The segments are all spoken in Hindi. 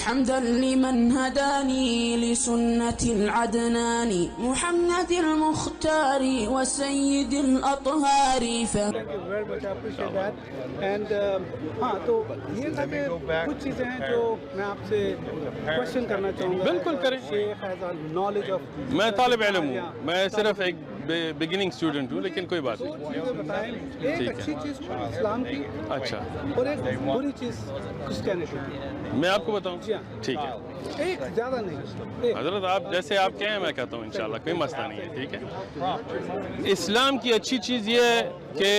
हम्दन लिमन हदानी लिसुन्नतिल अदनानी मुहम्मदिल मुख्तारी व सय्यिदिल अतहारी। हाँ, तो ये सब कुछ चीज़ें हैं जो मैं आपसे क्वेश्चन करना चाहूँगा। बिल्कुल करें। नॉलेज ऑफ, मैं तालिब इल्म हूँ, मैं सिर्फ एक बिगिनिंग स्टूडेंट हूँ, लेकिन कोई बात नहीं। बताएं एक अच्छी चीज़ इस्लाम की, अच्छा, और एक बुरी चीज़ क्रिश्चियनिटी की। मैं आपको बताऊँ? ठीक है, एक ज़्यादा नहीं, हजरत आप जैसे आप कहें मैं कहता हूँ, इंशाल्लाह कोई मसला नहीं है। ठीक है, इस्लाम की अच्छी चीज़ ये है कि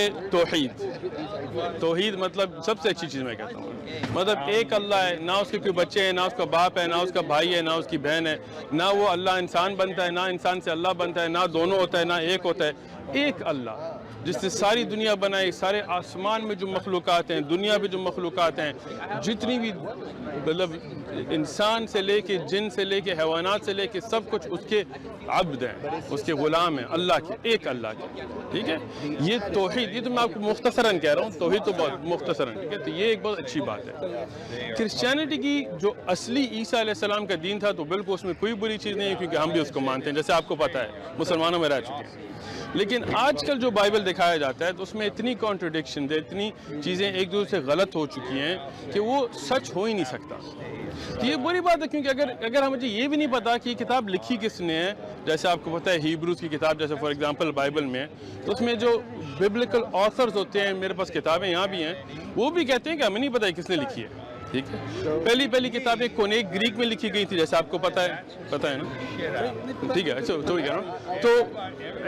तौहीद मतलब सबसे अच्छी चीज़ मैं कहता हूँ। मतलब एक अल्लाह है, ना उसके कोई बच्चे हैं, ना उसका बाप है, ना उसका भाई है, ना उसकी बहन है, ना वो अल्लाह इंसान बनता है, ना इंसान से अल्लाह बनता है, ना दोनों होता है, ना एक होता है। एक अल्लाह जिसने सारी दुनिया बनाई, सारे आसमान में जो मखलूक़ात हैं, दुनिया में जो मखलूक़ात हैं, जितनी भी मतलब इंसान से लेके जिन से लेके हैवानात से लेके सब कुछ उसके अब्द हैं, उसके ग़ुलाम हैं, अल्लाह के, एक अल्लाह के। ठीक है, ये तौहीद, ये तो मैं आपको मुख्तसरन कह रहा हूँ, तौहीद तो बहुत मुख्तसरन। ठीक है, तो ये एक बहुत अच्छी बात है। क्रिश्चियनिटी की जो असली ईसा अलैहिस्सलाम का दीन था, तो बिल्कुल उसमें कोई बुरी चीज़ नहीं है, क्योंकि हम भी उसको मानते हैं, जैसे आपको पता है मुसलमानों में रह चुके हैं। लेकिन आजकल जो बाइबल दिखाया जाता है तो उसमें इतनी कॉन्ट्रडिक्शन है, इतनी चीज़ें एक दूसरे से गलत हो चुकी हैं कि वो सच हो ही नहीं सकता। तो ये बुरी बात है, क्योंकि अगर मुझे ये भी नहीं पता कि ये किताब लिखी किसने है, जैसे आपको पता है हीब्रूज की किताब, जैसे फॉर एग्जांपल बाइबल में, तो उसमें जो बिब्लिकल ऑथर्स होते हैं, मेरे पास किताबें यहाँ भी हैं, वो भी कहते हैं कि हमें नहीं पता है किसने लिखी है। ठीक है, पहली किताबें कोनेक ग्रीक में लिखी गई थी, जैसे आपको पता है ना। ठीक है, अच्छा तो कह रहा हूँ, तो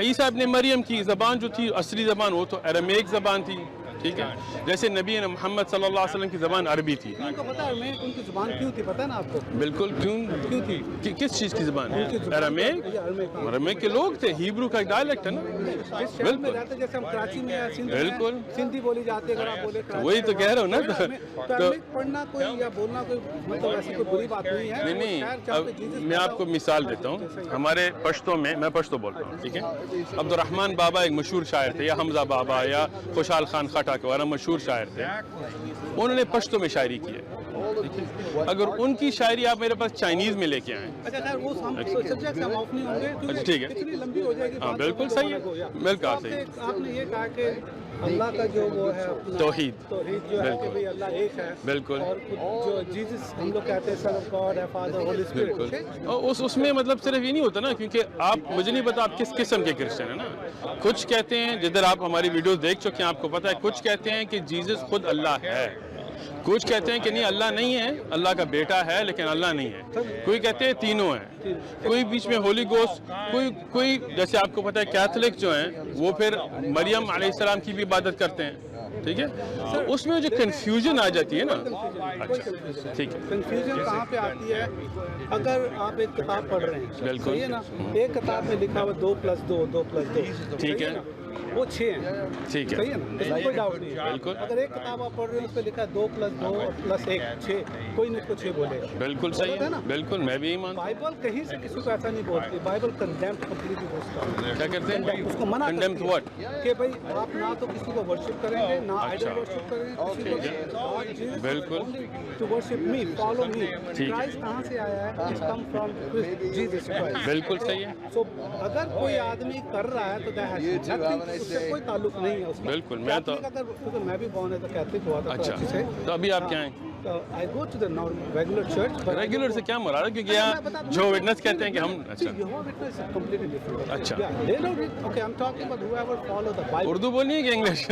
ईसा इब्न मरियम की ज़बान जो थी, असली ज़बान, वो तो अरमेक ज़बान थी। ठीक है, जैसे नबी मोहम्मद सल्लल्लाहु अलैहि वसल्लम की ज़बान अरबी थी। उनको पता है उनकी ज़बान क्यों थी, पता है ना आपको? बिल्कुल, क्यों थी? किस चीज़ की ज़बान? अरमेक के लोग थे, हिब्रू का एक डायलेक्ट है ना। बिल्कुल, जैसे हम कराची में बिल्कुल सिंधी बोली जाती है, अगर आप बोले वही तो कह रहा हूँ ना। तो पढ़ना कोई या बोलना कोई मतलब ऐसी कोई बुरी बात नहीं है। नहीं, अब मैं आपको मिसाल देता हूँ। हमारे पश्तो में, मैं पश्तो बोलता हूँ, ठीक है, अब्दुर्रहमान बाबा एक मशहूर शायर थे, या हमजा बाबा या खुशहाल खान खटाक मशहूर शायर थे, उन्होंने पश्तो में शायरी की है। अगर उनकी शायरी आप मेरे पास चाइनीज़ में लेके आए, अच्छा ठीक है, हाँ बिल्कुल सही है, बिल्कुल सही। आपने ये कहा कि अल्लाह का जो वो है तौहीद, बिल्कुल अल्लाह एक है, बिल्कुल, और जो जीसस हम लोग कहते हैं सन ऑफ गॉड है, फादर, होली स्पिरिट, बिल्कुल। और उसमें मतलब सिर्फ ये नहीं होता ना, क्योंकि आप मुझे नहीं पता आप किस किस्म के क्रिश्चियन है ना। कुछ कहते हैं, जिधर आप हमारी वीडियोस देख चुके हैं, आपको पता है, कुछ कहते हैं कि जीसस खुद अल्लाह है, कुछ कहते हैं कि नहीं अल्लाह नहीं है, अल्लाह का बेटा है लेकिन अल्लाह नहीं है, कोई कहते हैं तीनों हैं, कोई बीच में होली गोस्ट, कोई जैसे आपको पता है कैथलिक जो हैं वो फिर मरियम अलैहिस्सलाम की भी इबादत करते हैं। ठीक है, तो उसमें जो कन्फ्यूजन आ जाती है ना। अच्छा ठीक है, कन्फ्यूजन कहाँ पे आती है? अगर आप एक किताब पढ़ रहे हैं, बिल्कुल, है ना, एक किताब में लिखा हुआ 2+2 ठीक है, वो 6 है, ठीक है, सही है ना, इसमें कोई डाउट नहीं है। बिल्कुल, अगर एक किताब आप पढ़ रहे हो उस पर लिखा है 2+2+1 6, कोई नहीं उसको 6 बोलेगा। बिल्कुल सही है ना, बिल्कुल मैं भी यही मानता हूँ। बाइबल कहीं से किसी को ऐसा नहीं बोलती, बाइबल कंडेम्ड कंप्लीटली बोलता है। क्या करते हैं उसको मना कंडेम्ड व्हाट, कि भाई आप ना तो किसी को वर्शिप करेंगे, ना आइडल वर्शिप करेंगे, बिल्कुल, to worship me, follow me. Christ कहाँ से आया है? It's come from Jesus Christ. बिल्कुल सही है। सो अगर कोई आदमी कर रहा है तो उससे कोई ताल्लुक नहीं है उसका। बिल्कुल, मैं तो अगर मैं भी बॉर्न है तो कैथलिक हुआ था। अच्छा, तो अभी आप क्या हैं? I go to the regular church. Regular से क्या मुराद है? क्योंकि यहाँ जो विटनेस कहते हैं कि हम, अच्छा अच्छा, उर्दू बोलनी है कि इंग्लिश?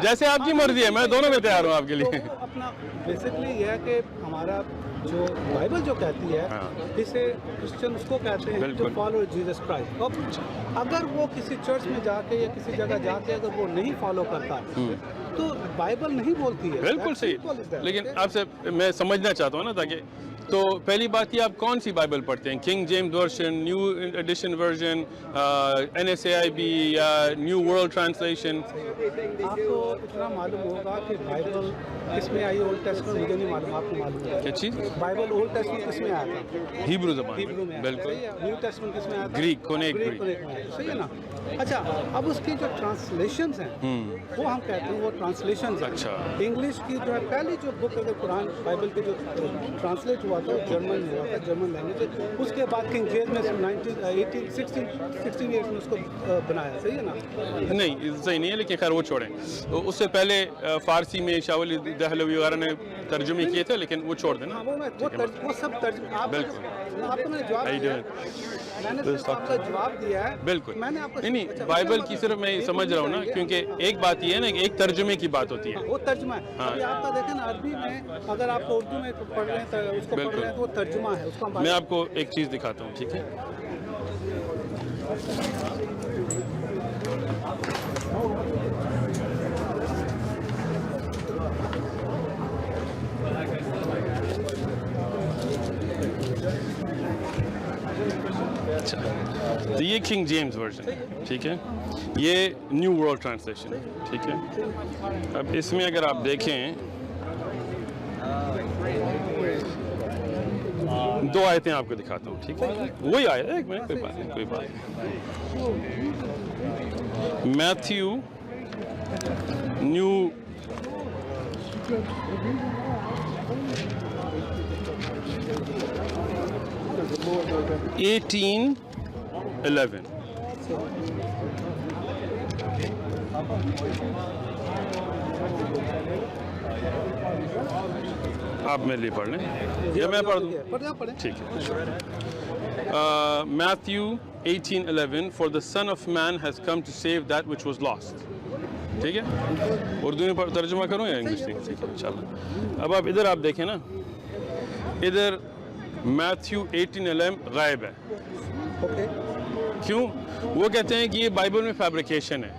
जैसे आपकी मर्जी है, मैं दोनों में तैयार हूँ आपके लिए। अपना बेसिकली यह है कि हमारा जो बाइबल जो कहती है, इसे क्रिश्चियन उसको कहते हैं जो फॉलो जीसस क्राइस्ट। अगर वो किसी चर्च में जाके या किसी जगह जाके अगर वो नहीं फॉलो करता तो बाइबल नहीं बोलती है। बिल्कुल सही, लेकिन आपसे मैं समझना चाहता हूँ ना, ताकि तो पहली बात ये, आप कौन सी बाइबल पढ़ते हैं? King James version, new edition version, NSAIB या न्यू वर्ल्ड ट्रांसलेशन? आपको इतना मालूम होगा कि बाइबल किसमें आई, ओल्ड टेस्टमेंट मुझे नहीं मालूम, आपको मालूम है? क्या चीज़? बाइबल ओल्ड टेस्टमेंट किसमें आया था? हिब्रू ज़बान हिब्रू में, में। बिल्कुल। न्यू टेस्टमेंट किसमें आया था? ग्रीक, कोनेक ग्रीक में, सही है ना? अच्छा, अब उसकी जो ट्रांसलेशंस हैं वो हम कहते हैं वो ट्रांसलेशंस। अच्छा। इंग्लिश की जो है पहली जो बुक अगर कुरान बाइबल के जो ट्रांसलेट हुआ था जर्मन में हुआ था, जर्मन लैंग्वेज। उसके बाद किंग जेम्स में 16 ईयर्स में उसको बनाया, सही है ना? नहीं, सही नहीं है, लेकिन खैर वो छोड़ें। तो उससे पहले फ़ारसी में शावली दहलवी वगैरह ने तर्जुमे किए थे, लेकिन वो छोड़ देना। हाँ, वो सब तर्जुमा आपको मैंने जवाब दिया है। मैंने सिर्फ आपको जवाब दिया है। बिल्कुल। मैंने आपको नहीं, बाइबल की सिर्फ मैं समझ रहा हूँ ना, क्योंकि एक बात ये है ना कि एक तर्जुमे की बात होती है। वो तर्जुमा है। हाँ। अभी आपका देखें ना, अरबी में अगर आपको उर्दू में पढ़ रहे हैं तो उसको पढ़ रहे हैं तो वो तर्जुमा है, उसको हम मैं आपको एक चीज़ दिखाता हूँ, ठीक है? अच्छा, तो ये किंग जेम्स वर्जन है, ठीक है? ये न्यू वर्ल्ड ट्रांसलेशन है, ठीक है? अब इसमें अगर आप देखें, दो आयतें आपको दिखाता हूँ, ठीक है? वही आयत है, एक मिनट, कोई बात नहीं, कोई बात नहीं। Matthew new 18:11। आप मेरे लिए पढ़ लें या मैं पढ़ दूँ? ठीक है। Matthew 18:11 For the Son of Man has come to save that which was lost। ठीक है? उर्दू में तर्जुमा करूँ या इंग्लिश में? ठीक है, चलो। अब आप इधर देखें ना, इधर मैथ्यू 18:11 गायब है। क्यों? वो कहते हैं कि ये बाइबल में फैब्रिकेशन है,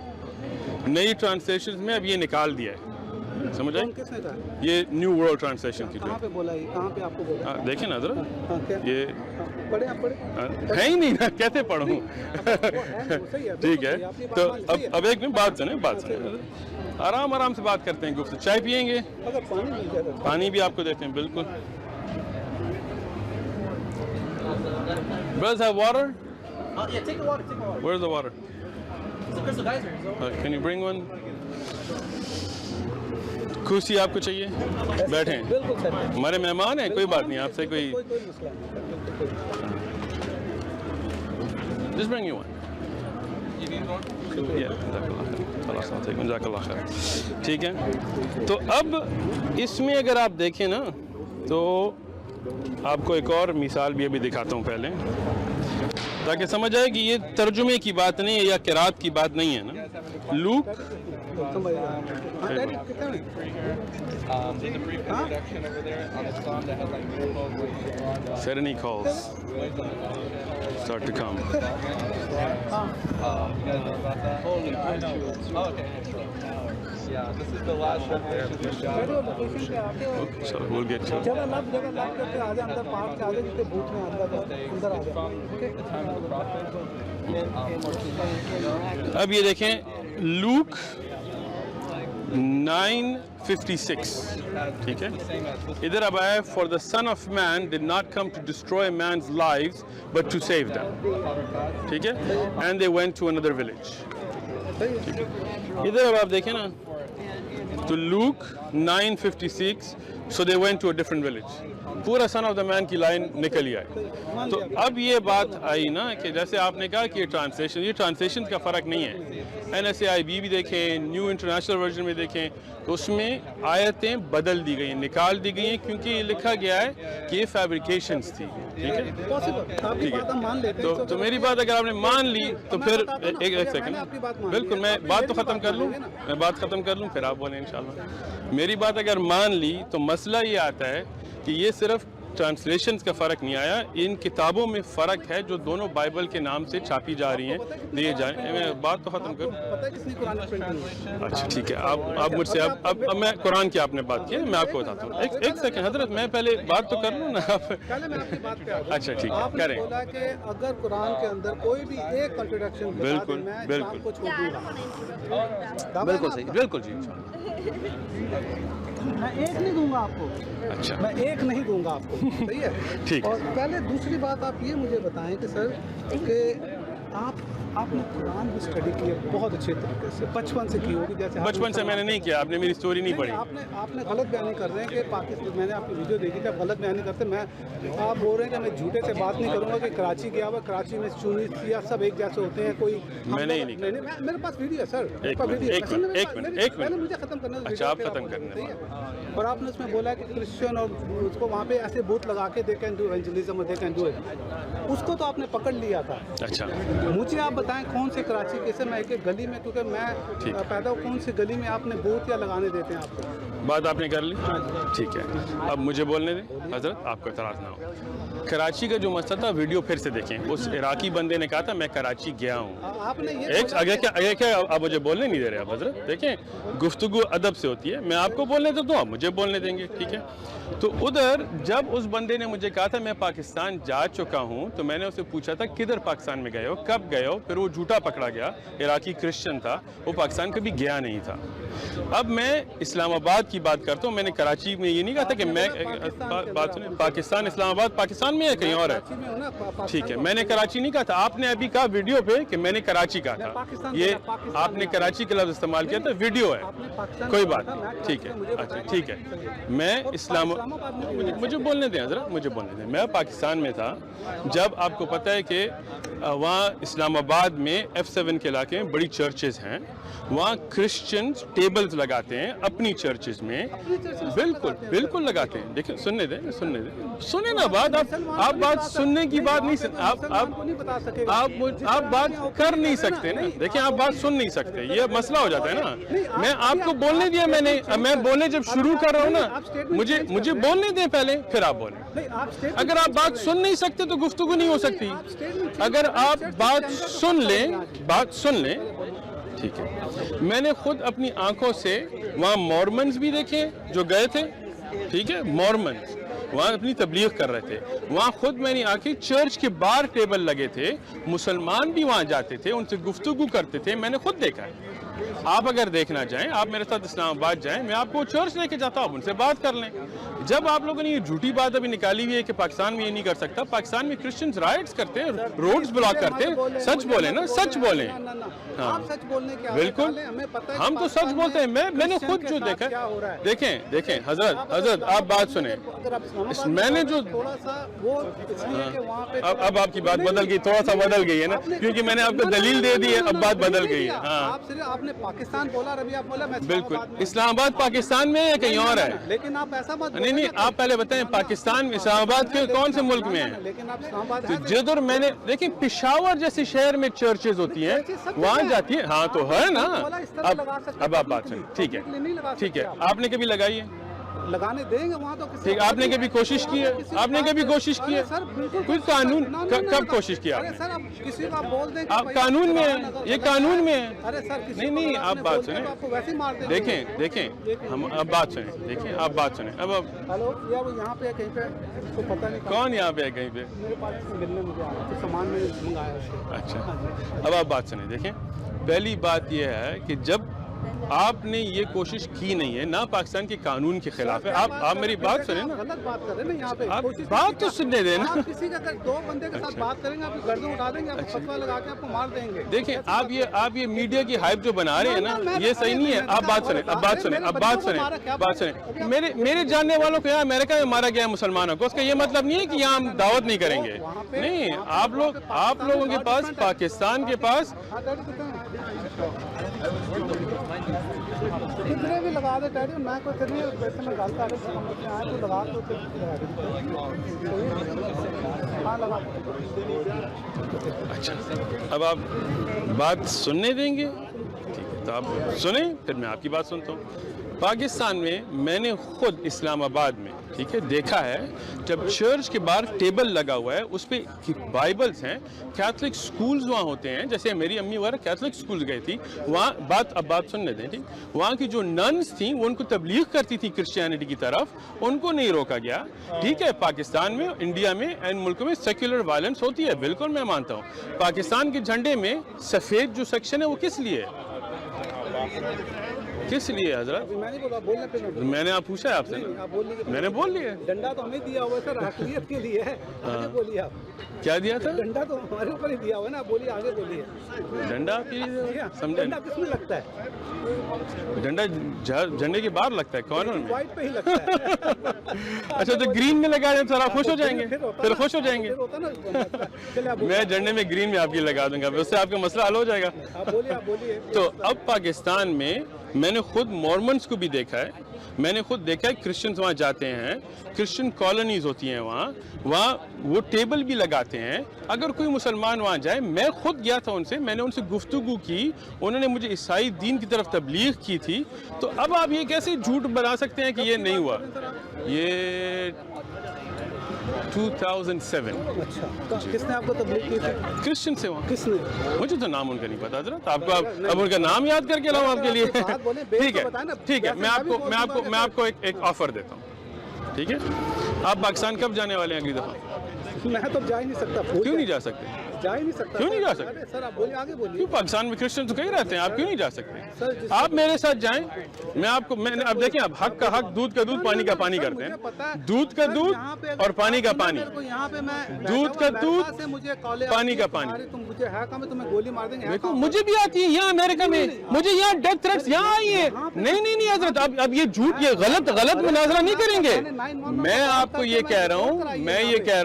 नई ट्रांसलेशन में अब ये निकाल दिया है। समझ आए? ये न्यू वर्ल्ड ट्रांसलेशन की कहाँ पे बोला है? कहाँ पे आपको बोला? देखें ना जरा, ये पढ़े आप पढ़े? है ही नहीं ना, कैसे पढ़ूँ? ठीक है, तो अब एक मिनट बात सुने, आराम आराम से बात करते हैं, गुफ्तगू। चाय पियेंगे? पानी भी आपको देते हैं, बिल्कुल। Brothers have water? Yeah, take the water, take the water. Where's the water? It's a crystal geyser. It's over. Can you bring one? कुर्सी आपको चाहिए? बैठें। बिल्कुल सर। हमारे मेहमान हैं, कोई बात नहीं, आपसे कोई मसला नहीं। Just bring you one. जज़ाकल्लाह खैर। ठीक है, तो अब इसमें अगर आप देखें ना, तो आपको एक और मिसाल भी अभी दिखाता हूँ पहले, ताकि समझ आए कि ये तर्जुमे की बात नहीं है या किरात की बात नहीं है ना। Look Serenity calls start to come. Yeah, this is the last revelation. So we'll get to it. जगह लग करके आजा अंदर, पार्क से आजा, जितने भूत में अंदर आ जाए। अब ये देखें लूक 9:56, ठीक है? इधर अब आया for the Son of Man did not come to destroy man's lives but to save them, ठीक है? And they went to another village। इधर अब आप देखें ना, तो look 9:56 so they went to a different village। पूरा सन ऑफ द मैन की लाइन निकल ही आई। तो अब ये बात आई ना कि जैसे आपने कहा कि ये ट्रांसलेशन का फ़र्क नहीं है। NSAIB भी देखें, न्यू इंटरनेशनल वर्जन में देखें, तो उसमें आयतें बदल दी गई हैं, निकाल दी गई हैं, क्योंकि ये लिखा गया है कि ये फैब्रिकेशंस थी। ठीक है, ठीक है। तो मेरी बात अगर आपने मान ली तो फिर एक सेकंड, बिल्कुल मैं बात तो ख़त्म कर लूँ, फिर आप बोलें इंशाल्लाह। मेरी बात अगर मान ली तो मसला ये आता है कि ये सिर्फ ट्रांसलेशंस का फ़र्क नहीं आया, इन किताबों में फ़र्क है जो दोनों बाइबल के नाम से छापी जा रही हैं, दिए जा रहे हैं। मैं बात तो ख़त्म करूँ। पता है किसने कुरान की प्रिंटिंग की? अच्छा ठीक है, आप मुझसे अब मैं कुरान की आपने बात की, मैं आपको बताता हूँ। एक सेकंड हजरत, मैं पहले बात तो कर लूँ ना आप। पहले मैं आपकी बात पे आ जाऊं। अच्छा ठीक है, आपने करें। बोला कि अगर कुरान के अंदर कोई भी एक कॉन्ट्रडिक्शन बता दे, बिल्कुल, मैं बिल्कुल। इस्लाम को छोड़ दूंगा। बिल्कुल सही, बिल्कुल जी। मैं एक नहीं दूंगा आपको, अच्छा मैं एक नहीं दूंगा आपको, सही है। ठीक है। और पहले दूसरी बात आप ये मुझे बताएं कि सर कि आपने कुरान की स्टडी की है बहुत अच्छे तरीके से, बचपन से की होगी। जैसे बचपन से मैंने नहीं किया, आपने मेरी स्टोरी नहीं पढ़ी। आपने गलत बयानी कर रहे हैं कि पाकिस्तान, मैंने आपकी वीडियो देखी थी, आप गलत बयानी करते। आप बोल रहे हैं कि मैं झूठे से बात नहीं करूंगा कि कराची गया हुआ, कराची में चूनिया सब एक जैसे होते हैं, कोई मैंने ही नहीं नहीं, मेरे पास वीडियो है सर, एक मिनट मुझे खत्म करना है। अच्छा, आप खत्म करने हैं। और आपने उसमें बोला कि क्रिश्चियन और उसको वहाँ पे ऐसे बूथ लगा के they can do evangelism, they can do it, उसको तो आपने पकड़ लिया था। अच्छा मुझे आप बताएं कौन से कराची के से मैं एक गली में, क्योंकि मैं पैदा हूँ, कौन सी गली में आपने बूथ या लगाने देते हैं आपको? बात आपने कर ली, ठीक है। अब मुझे बोलने दें हजरत, आपको एतराज़ ना हो। कराची का जो मसला था वीडियो फिर से देखें, उस इराकी बंदे ने कहा था मैं कराची गया हूँ। आपने ये एक आगे क्या आप मुझे बोलने नहीं दे रहे आप हजरत। देखें गुफ्तगू अदब से होती है, मैं आपको बोलने तो दूँ, आप मुझे बोलने देंगे, ठीक है। तो उधर जब उस बंदे ने मुझे कहा था मैं पाकिस्तान जा चुका हूँ, तो मैंने उससे पूछा था किधर पाकिस्तान में गए हो, कब गए हो, फिर वो झूठा पकड़ा गया, इराकी क्रिश्चियन था, वो पाकिस्तान कभी गया नहीं था। अब मैं इस्लामाबाद की बात करता हूँ, मैंने कराची में ये नहीं कहा था कि मैं बात सुनिए, पाकिस्तान इस्लामाबाद पाकिस्तान में है कहीं और है, ठीक है। मैंने कराची नहीं कहा था, आपने अभी कहा वीडियो पे कि मैंने कराची कहा था, ये आपने कराची का लफ्ज़ इस्तेमाल किया था, वीडियो है, कोई बात नहीं, ठीक है। अच्छा ठीक है, मैं इस्लाम मुझे बोलने दें हजरत, मुझे बोलने दें। मैं पाकिस्तान में था जब आपको पता है कि वहाँ इस्लामाबाद में F7 के इलाके में बड़ी चर्चेज़ हैं, वहाँ क्रिश्चियंस टेबल्स लगाते हैं अपनी चर्चेज में, बिल्कुल लगाते हैं। देखिए सुनने दें सुने ना बात, आप बात सुनने की बात नहीं, आप बात कर नहीं सकते ना। देखिए आप बात सुन नहीं सकते, ये मसला हो जाता है ना। मैं आपको बोलने दिया, मैं बोलने जब शुरू कर रहा हूँ ना, मुझे बोलने दें पहले, फिर आप बोलें। अगर आप बात सुन नहीं सकते तो गुफ्तगू नहीं हो सकती। अगर आप बात सुन लें, ठीक है। मैंने खुद अपनी आंखों से वहाँ मॉर्मन्स भी देखे जो गए थे, ठीक है, मॉर्मन्स वहाँ अपनी तबलीग कर रहे थे। वहाँ खुद मैंने आके चर्च के बाहर टेबल लगे थे, मुसलमान भी वहाँ जाते थे, उनसे गुफ्तगू करते थे, मैंने खुद देखा है। आप अगर देखना चाहें, आप मेरे साथ इस्लामाबाद जाएं, मैं आपको चर्च लेके जाता हूँ, उनसे बात कर लें। जब आप लोगों ने ये झूठी बात अभी निकाली हुई है कि पाकिस्तान में ये नहीं कर सकता, पाकिस्तान में क्रिश्चियंस राइट्स करते हैं, रोड्स ब्लॉक करते हैं, सच बोले ना, सच बोले। हाँ बिल्कुल, हम तो सच बोलते हैं। मैंने खुद जो देखा, देखें हजरत आप बात सुने, मैंने जो अब आपकी बात बदल गई, थोड़ा सा बदल गई है ना, क्योंकि मैंने आपको दलील दे दी है, अब बात बदल गई है। हाँ आपने पाकिस्तान बोला, अभी आप बोला मैं बिल्कुल, इस्लामाबाद पाकिस्तान में है कहीं और है, लेकिन आप ऐसा मत नहीं, आप पहले बताएं पाकिस्तान में, इस्लामाबाद के कौन से मुल्क में है? लेकिन आप इस्लामाबाद तो जिधर मैंने देखिए पेशावर जैसे शहर में चर्चेज होती हैं, वहाँ जाती है। हाँ तो है ना। अब आप बात सुनिए, ठीक है, आपने कभी लगाई है? लगाने देंगे वहाँ तो ठीक, आपने कभी कोशिश की है? आपने कभी कोशिश की है? कोई कानून कब कोशिश किया आपने? सर आप किसी को आप बोल दें आप कानून में है, ये कानून में है। अरे सर नहीं, आप बात सुने, आपको वैसे ही मार देंगे। देखें हम अब बात सुने, देखिए आप बात सुने। अब हेलो या वो यहाँ पे कहीं पे, इसको पता नहीं कौन यहाँ पे है कहीं पे? मेरे पास मिलने मुझे आया तो सामान में मंगाया। अच्छा, अब आप बात सुने, देखें पहली बात यह है कि जब आपने ये कोशिश की नहीं है, ना पाकिस्तान के कानून के खिलाफ है। आप मेरी बात सुने ना, गलत बात कर रहे हैं ना यहाँ पे। आप बात तो सुनने देना। आप किसी का अगर दो बंदे के साथ बात करेंगे, आपकी गर्दन उठा देंगे, आपको फतवा लगा के आपको मार देंगे। देखें आप ये मीडिया की हाइप जो बना रहे हैं ना, ये सही नहीं है। आप बात सुने, मेरे जानने वालों को यहाँ अमेरिका में मारा गया मुसलमानों को, उसका ये मतलब नहीं है कि यहाँ हम दावत नहीं करेंगे। नहीं, आप लोगों के पास, पाकिस्तान के पास कितने भी लगा दे डैडी, मैं कोई करनी वैसे मैं गलत आ रही तो लगा तो अच्छा, अब आप बात सुनने देंगे? ठीक है, तो आप सुने, फिर मैं आपकी बात सुनता हूँ। पाकिस्तान में मैंने खुद इस्लामाबाद में ठीक है, देखा है जब चर्च के बाहर टेबल लगा हुआ है उस पे बाइबल्स हैं, कैथलिक स्कूल्स वहाँ होते हैं, जैसे मेरी अम्मी वगैरह कैथलिक स्कूल्स गई थी, वहाँ बात सुनने दें, ठीक, वहाँ की जो नन्स थी वो उनको तबलीग करती थी क्रिश्चियनिटी की तरफ, उनको नहीं रोका गया। ठीक है, पाकिस्तान में, इंडिया में एंड मुल्कों में सेक्युलर वायलेंस होती है, बिल्कुल मैं मानता हूँ। पाकिस्तान के झंडे में सफ़ेद जो सेक्शन है वो किस लिए है? किस लिए हजरत? मैंने आप पूछा है आपसे, मैंने बोल लिया। डंडा तो हमें दिया हुआ है सर, अक़लियत के लिए है। आगे बोलिए आप। क्या दिया था? डंडा तो हमारे ऊपर ही दिया हुआ है ना, बोलिए, आगे बोलिए। डंडा आपके लिए समझे? डंडा किसमें लगता है? डंडा झंडे के बाहर लगता है, कॉर्नर में, व्हाइट पे ही लगता है। अच्छा तो ग्रीन में लगा दें तो आप खुश हो जाएंगे, फिर खुश हो जाएंगे। मैं झंडे में ग्रीन में आपकी लगा दूंगा, उससे आपका मसला हल हो जाएगा। आप बोलिए। तो अब पाकिस्तान में मैंने खुद मॉर्मन्स को भी देखा है, मैंने खुद देखा है क्रिश्चियंस वहाँ जाते हैं, क्रिश्चियन कॉलोनीज होती हैं वहाँ वो टेबल भी लगाते हैं। अगर कोई मुसलमान वहाँ जाए, मैं खुद गया था उनसे, मैंने उनसे गुफ्तगू की, उन्होंने मुझे ईसाई दीन की तरफ तबलीग की थी। तो अब आप ये कैसे झूठ बना सकते हैं कि ये नहीं हुआ? ये 2007। अच्छा, तो किसने आपको तबलीग की थी? क्रिश्चियन से वहाँ। किसने? मुझे तो नाम उनका नहीं पता हजरत, आपको अब उनका नाम याद करके लाऊं आपके लिए? ठीक है, मैं आपको एक ऑफर देता हूँ, ठीक है? आप पाकिस्तान कब जाने वाले हैं अगली दफा? मैं तो जा ही नहीं सकता। क्यों नहीं जा सकते? जा ही नहीं सकता। क्यों नहीं जा सकते? सर आप बोलिए, आगे बोलिए। क्यों? पाकिस्तान में क्रिश्चियन तो कहीं रहते हैं, आप क्यों नहीं जा सकते? आप मेरे साथ जाएं, मैं आपको, मैंने अब देखें, अब हक का हक, दूध का दूध, पानी का पानी करते हैं। दूध का दूध और पानी का पानी, दूध का दूध, पानी का पानी। मुझे है कम, तुम्हें गोली मार देंगे। देखो मुझे भी आती है यहाँ अमेरिका में, मुझे यहाँ डेथ थ्रेट्स यहाँ आई है। नहीं हजरत, अब ये झूठ, ये गलत मुनाजरा नहीं करेंगे। मैं आपको ये कह रहा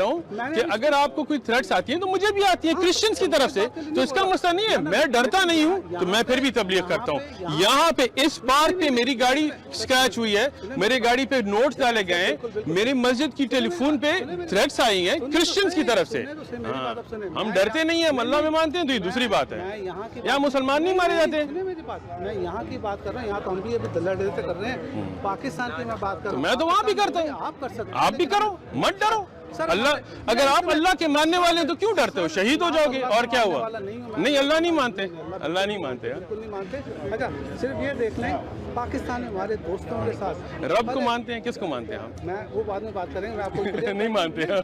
हूँ, कि अगर आपको कोई थ्रेट्स आती है तो मुझे भी आती है क्रिश्चियंस की तरफ से, तो इसका मसला नहीं है। मैं डरता नहीं हूँ, तो मैं फिर भी तबलीग करता हूँ। यहाँ पे इस पार्क पे मेरी गाड़ी स्क्रैच हुई है, मेरी गाड़ी पे नोट्स डाले गए हैं, मेरी मस्जिद की टेलीफोन पे थ्रेट्स आई हैं क्रिश्चियंस की तरफ से। हाँ, हम डरते नहीं है, अल्लाह में मानते हैं, तो ये दूसरी बात है। यहाँ मुसलमान नहीं मारे जाते। मेरी बात, मैं यहाँ की बात कर रहा हूँ, यहाँ तो हम भी अभी दल्ला से कर रहे हैं। पाकिस्तान की मैं बात कर रहा हूँ, मैं तो वहाँ भी करता हूँ। आप कर सकते, आप भी करो, मत डरो। अल्लाह, अगर आप अल्लाह के मानने वाले हैं तो क्यों डरते हो? शहीद हो जाओगे, और क्या हुआ? नहीं, अल्लाह नहीं मानते, अल्लाह नहीं मानते, बिल्कुल नहीं मानते। अच्छा, सिर्फ ये देख लें, पाकिस्तान में हमारे दोस्तों के साथ रब को मानते हैं, किसको मानते हैं आप? मैं वो बाद में बात करेंगे, मैं आपको नहीं मानते हैं।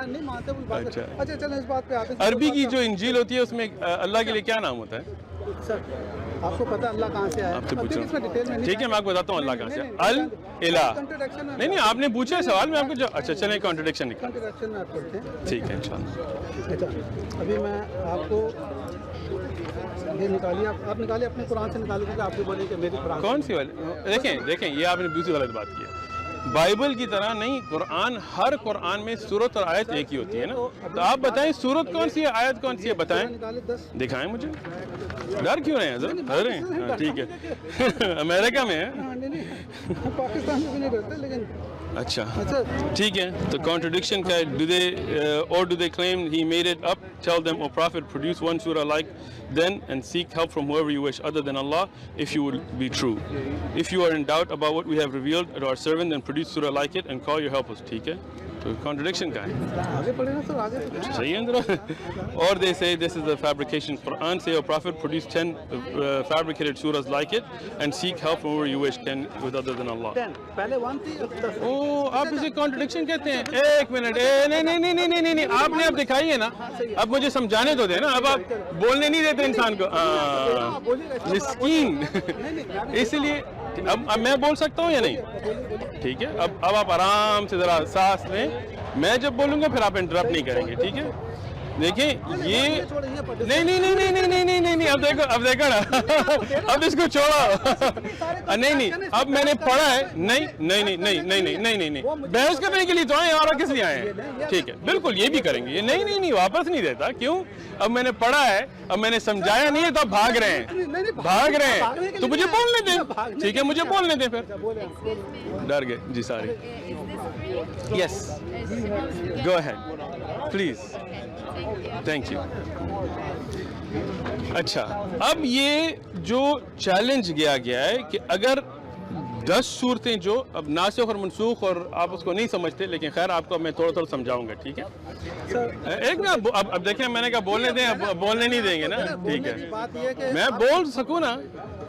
नहीं मानते वो बात। अच्छा चलो इस बात पे आते हैं। अरबी की जो इंजील होती है उसमें अल्लाह के लिए क्या नाम होता है? सर आपको पता अल्लाह कहाँ से आया? आपसे पूछो। ठीक है, मैं आपको बताता हूँ अल्लाह कहाँ से। अल इला। नहीं, आपने पूछा है सवाल में आपको जो, अच्छा चले कॉन्ट्रडिक्शन निकाल। कॉन्ट्रडिक्शन में आप करते हैं, ठीक है इंशाल्लाह। अच्छा, अभी मैं आपको ये निकालिए, आप निकालिए, अपने कुरान से निकालिए, क्योंकि आपको बोले कि मेरी कुरान। कौन सी वाली? देखें ये आपने दूसरी गलत बात की है। बाइबल की तरह नहीं, कुरान, हर कुरान में सूरत और आयत एक ही होती है ना। तो आप बताएं सूरत कौन सी है, आयत कौन सी है, बताएं, दिखाएं मुझे। डर क्यों रहे हैं सर? डर रहे हैं? ठीक है। अमेरिका में है, पाकिस्तान में भी नहीं डरते, लेकिन अच्छा ठीक है। तो कॉन्ट्रडिक्शन का, do they claim he made it up? Tell them, O Prophet, produce one surah like then and seek help from whoever you wish other than Allah, if you will be true. If you are in doubt about what we have revealed to our servant, then produce surah like it and call your helpers. ठीक है, तो कॉन्ट्रडिक्शन का है। आगे पढ़े ना सर, आगे सही है अंदर। Or they say this is a fabrication. Quran say, O Prophet, produce 10 fabricated surahs like it and seek help from whoever you wish can with other than Allah. पहले 1 थी, अब 10। ओ, आप इसे कॉन्ट्रडिक्शन कहते हैं? एक मिनट, नहीं, आपने अब दिखाई है ना, अब मुझे समझाने तो देना, अब आप बोलने नहीं देते इंसान को। मिस्कीन। इसलिए अब मैं बोल सकता हूँ या नहीं? ठीक है, अब आप आराम से जरा सांस लें, मैं जब बोलूँगा फिर आप इंटरप्ट नहीं करेंगे, ठीक है? देखिए ये नहीं, अब देखो ना। अब इसको छोड़ो। नहीं, अब मैंने पढ़ा है। नहीं, बहस करने के लिए तो आए और किस लिए आए हैं? ठीक है, बिल्कुल ये भी करेंगे। ये नहीं, वापस नहीं देता। क्यों? अब मैंने पढ़ा है, अब मैंने समझाया नहीं है, तो अब भाग रहे हैं, तो मुझे बोलने दें। ठीक है, मुझे बोलने दें फिर। डर गए जी सारे। Yes, go ahead please, thank you. अच्छा, अब ये जो चैलेंज किया गया है कि अगर 10 सूरतें जो अब नासिख और मनसूख और आप उसको नहीं समझते, लेकिन खैर आपको मैं थोड़ा थोड़ा समझाऊंगा, ठीक है। एक ना अब देखें, मैंने कहा बोलने दें, अब बोलने नहीं देंगे ना, ठीक है। मैं बोल सकूँ ना,